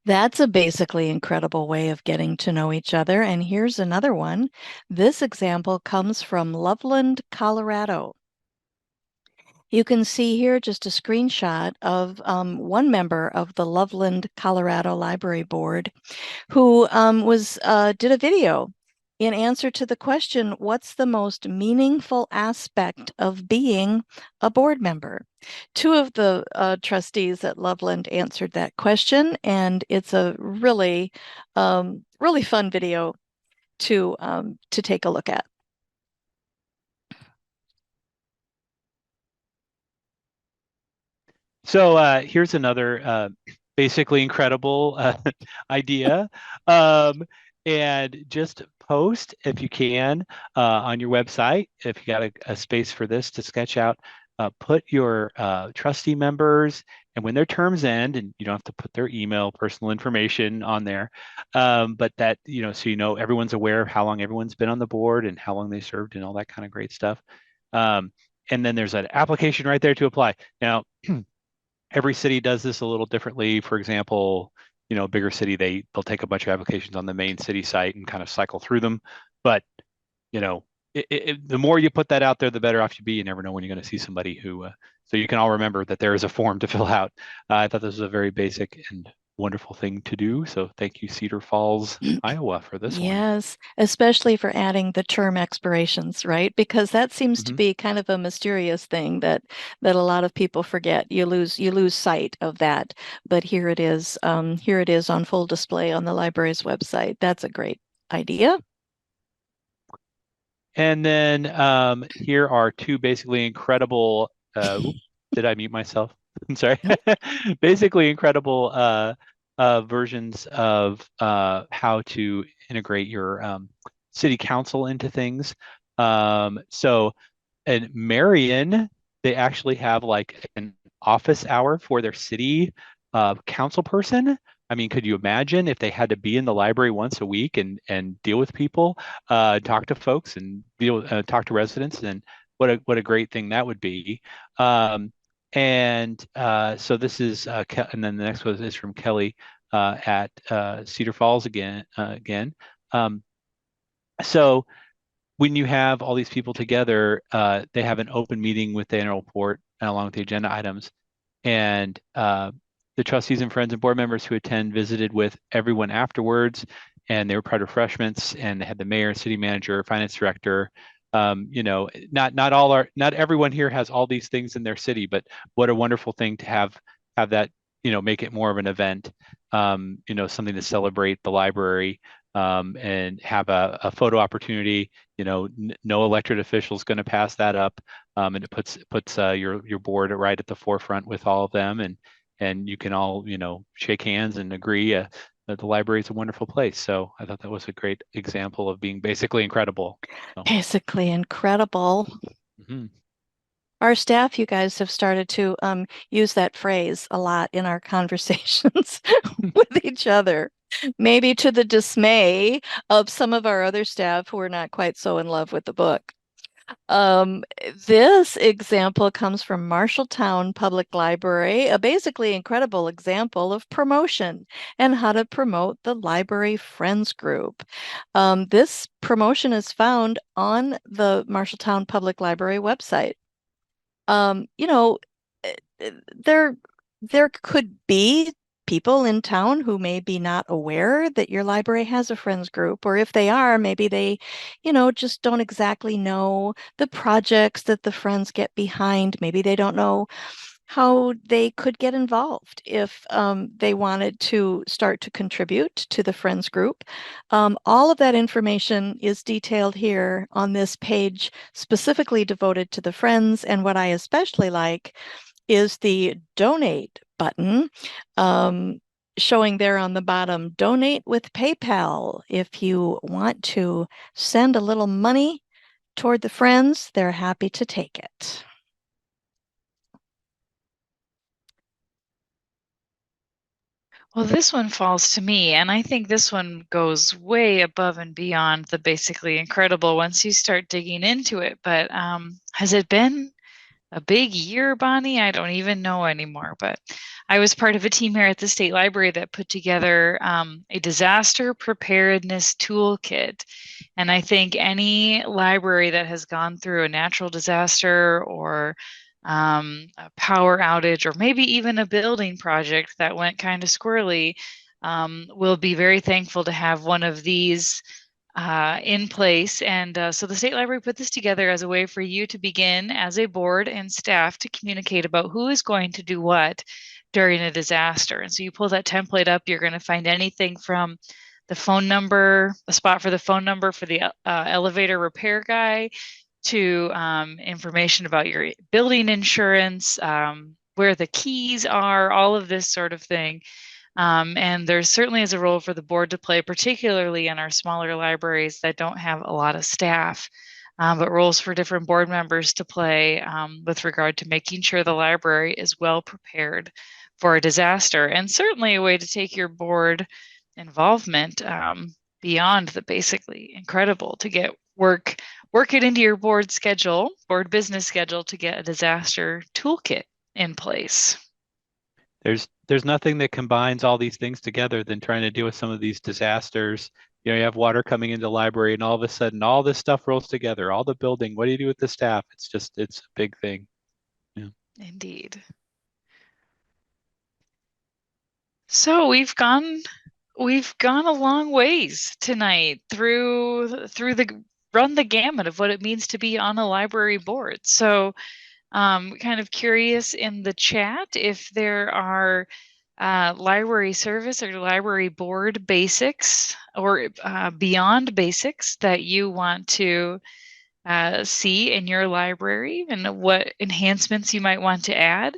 That's a basically incredible way of getting to know each other. And here's another one. This example comes from Loveland, Colorado. You can see here just a screenshot of one member of the Loveland, Colorado Library Board who did a video in answer to the question, what's the most meaningful aspect of being a board member? Two of the trustees at Loveland answered that question, and it's a really, really fun video to take a look at. So here's another basically incredible idea. And just post if you can on your website, if you got a space for this to sketch out, put your trustee members and when their terms end, and you don't have to put their email, personal information on there, but that, so everyone's aware of how long everyone's been on the board and how long they served and all that kind of great stuff. And then there's an application right there to apply. Now, every city does this a little differently. For example, bigger city, they'll take a bunch of applications on the main city site and kind of cycle through them. But the more you put that out there, the better off you be. You never know when you're going to see somebody who. So you can all remember that there is a form to fill out. I thought this was a very basic and wonderful thing to do. So thank you, Cedar Falls, Iowa, for this one. Yes, especially for adding the term expirations, right? Because that seems to be kind of a mysterious thing that a lot of people forget. You lose sight of that. But here it is. Here it is on full display on the library's website. That's a great idea. And then here are two basically incredible. Did I mute myself? I'm sorry. Basically incredible versions of how to integrate your city council into things. So in Marion, they actually have like an office hour for their city council person. I mean, could you imagine if they had to be in the library once a week and deal with people, talk to folks, and talk to residents, and what a great thing that would be. So this is, and then the next one is from Kelly at Cedar Falls again. So when you have all these people together, they have an open meeting with the annual report along with the agenda items, and the trustees and friends and board members who attend visited with everyone afterwards, and they were part of refreshments, and they had the mayor, city manager, finance director. Not everyone here has all these things in their city, but what a wonderful thing to have that, make it more of an event, something to celebrate the library, and have a photo opportunity. No elected official is going to pass that up, and it puts your board right at the forefront with all of them, and you can all shake hands and agree that the library is a wonderful place. So I thought that was a great example of being basically incredible. So. Basically incredible. Our staff, you guys, have started to use that phrase a lot in our conversations with each other, maybe to the dismay of some of our other staff who are not quite so in love with the book. This example comes from Marshalltown Public Library, a basically incredible example of promotion and how to promote the Library Friends Group. This promotion is found on the Marshalltown Public Library website. There could be people in town who may be not aware that your library has a friends group, or if they are, maybe they, just don't exactly know the projects that the friends get behind. Maybe they don't know how they could get involved if they wanted to start to contribute to the friends group. All of that information is detailed here on this page specifically devoted to the friends. And what I especially like is the donate button. showing there on the bottom, donate with PayPal. If you want to send a little money toward the friends, they're happy to take it. Well, this one falls to me, and I think this one goes way above and beyond the basically incredible once you start digging into it. But has it been a big year, Bonnie? I don't even know anymore. But I was part of a team here at the State Library that put together a disaster preparedness toolkit. And I think any library that has gone through a natural disaster or a power outage, or maybe even a building project that went kind of squirrely, will be very thankful to have one of these in place. And so the State Library put this together as a way for you to begin as a board and staff to communicate about who is going to do what during a disaster. And so you pull that template up, you're going to find anything from the phone number, a spot for the phone number for the elevator repair guy, to information about your building insurance, where the keys are, all of this sort of thing. And there certainly is a role for the board to play, particularly in our smaller libraries that don't have a lot of staff, but roles for different board members to play with regard to making sure the library is well prepared for a disaster. And certainly a way to take your board involvement beyond the basically incredible to get work it into your board schedule, board business schedule, to get a disaster toolkit in place. There's nothing that combines all these things together than trying to deal with some of these disasters. You know, you have water coming into the library and all of a sudden all this stuff rolls together, all the building. What do you do with the staff? It's a big thing. Yeah. Indeed. So we've gone a long ways tonight through the run the gamut of what it means to be on a library board. So kind of curious in the chat if there are library service or library board basics or beyond basics that you want to see in your library, and what enhancements you might want to add.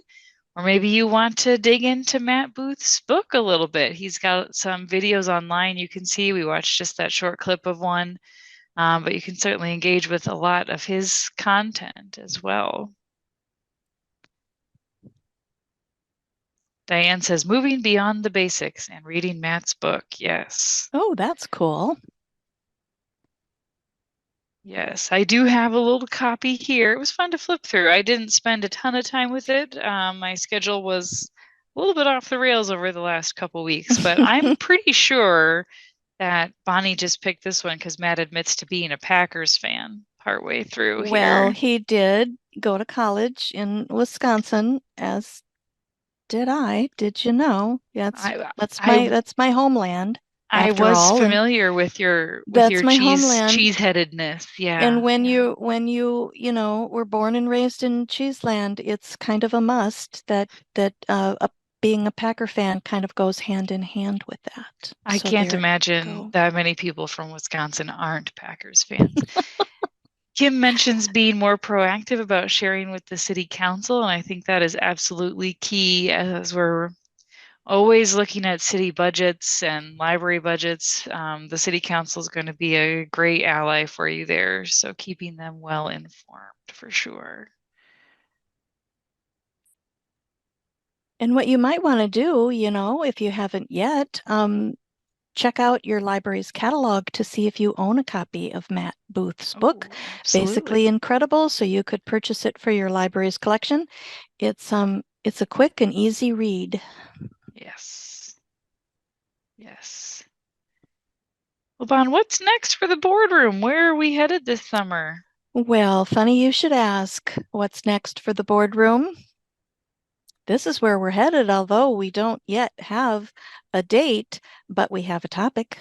Or maybe you want to dig into Matt Booth's book a little bit. He's got some videos online you can see. We watched just that short clip of one, but you can certainly engage with a lot of his content as well. Diane says, moving beyond the basics and reading Matt's book. Yes. Oh, that's cool. Yes, I do have a little copy here. It was fun to flip through. I didn't spend a ton of time with it. My schedule was a little bit off the rails over the last couple weeks, but I'm pretty sure that Bonnie just picked this one because Matt admits to being a Packers fan partway through here. Well, he did go to college in Wisconsin, as did I. Did you know? That's my homeland. I was familiar with your cheeseheadedness. Yeah. And when you were born and raised in Cheeseland, it's kind of a must that being a Packer fan kind of goes hand in hand with that. I can't imagine that many people from Wisconsin aren't Packers fans. Kim mentions being more proactive about sharing with the city council, and I think that is absolutely key as we're always looking at city budgets and library budgets. The city council is going to be a great ally for you there, so keeping them well informed for sure. And what you might want to do, if you haven't yet, check out your library's catalog to see if you own a copy of Matt Booth's book, Basically Incredible, so you could purchase it for your library's collection. It's a quick and easy read. Yes. Yes. Well, Bon, what's next for the boardroom? Where are we headed this summer? Well, funny you should ask. What's next for the boardroom? This is where we're headed, although we don't yet have a date, but we have a topic.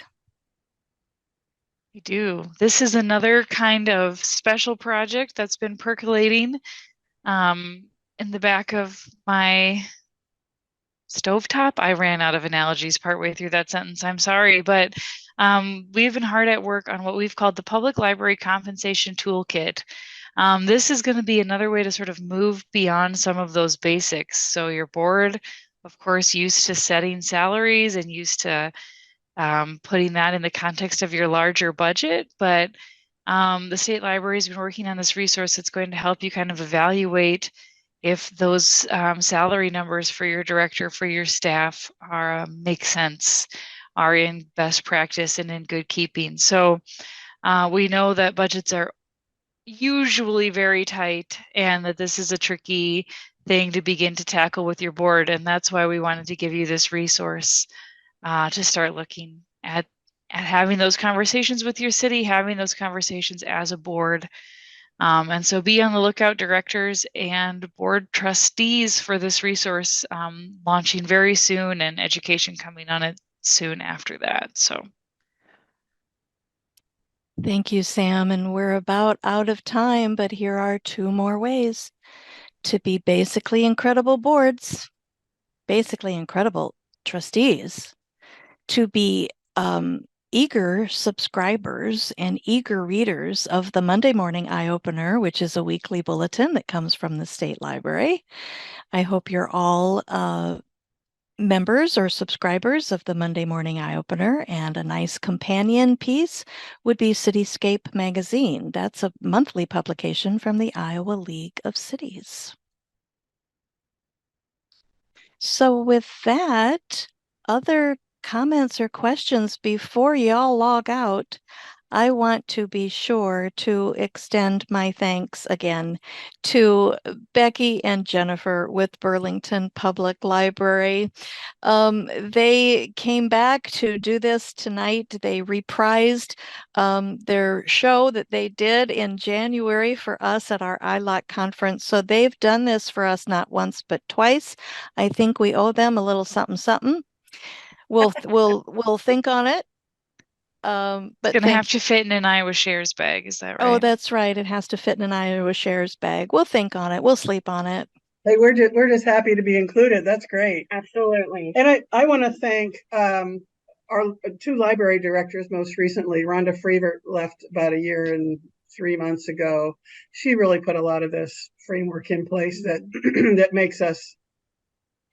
We do. This is another kind of special project that's been percolating in the back of my stovetop. I ran out of analogies partway through that sentence. I'm sorry, but we've been hard at work on what we've called the Public Library Compensation Toolkit. This is going to be another way to sort of move beyond some of those basics. So your board of course, used to setting salaries and used to putting that in the context of your larger budget. But the state library has been working on this resource that's going to help you kind of evaluate if those salary numbers for your director, for your staff are make sense, are in best practice and in good keeping. So we know that budgets are usually very tight and that this is a tricky thing to begin to tackle with your board. And that's why we wanted to give you this resource to start looking at having those conversations with your city, having those conversations as a board. And so be on the lookout, directors and board trustees, for this resource launching very soon, and education coming on it soon after that. So Thank you, Sam. And we're about out of time, but here are two more ways to be basically incredible boards, basically incredible trustees, to be eager subscribers and eager readers of the Monday Morning Eye Opener, which is a weekly bulletin that comes from the State Library. I hope you're all members or subscribers of the Monday Morning Eye Opener, and a nice companion piece would be Cityscape Magazine. That's a monthly publication from the Iowa League of Cities. So with that, other comments or questions before y'all log out? I want to be sure to extend my thanks again to Becky and Jennifer with Burlington Public Library. They came back to do this tonight. They reprised their show that they did in January for us at our ILOC conference. So they've done this for us not once, but twice. I think we owe them a little something, something. We'll think on it. But it's going to have to fit in an Iowa Shares bag. Is that right? Oh, that's right. It has to fit in an Iowa Shares bag. We'll think on it. We'll sleep on it. Hey, we're just happy to be included. That's great. Absolutely. And I want to thank our two library directors most recently. Rhonda Freevert left about 1 year and 3 months ago. She really put a lot of this framework in place that that makes us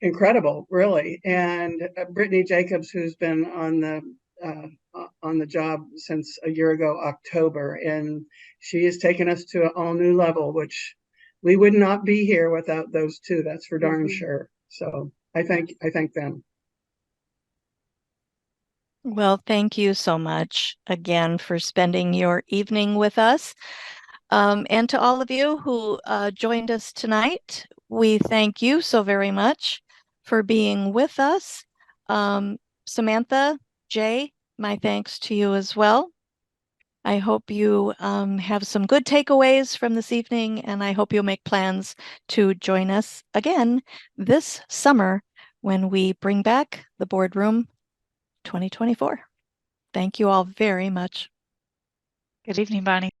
incredible, really. And Brittany Jacobs, who's been on the job since 1 year ago, October, and she has taken us to an all new level, which we would not be here without those two. That's for darn sure. So I thank them. Well, thank you so much again for spending your evening with us. And to all of you who joined us tonight, we thank you so very much for being with us. Samantha, Jay, my thanks to you as well. I hope you have some good takeaways from this evening, and I hope you'll make plans to join us again this summer when we bring back the Boardroom 2024. Thank you all very much. Good evening, Bonnie.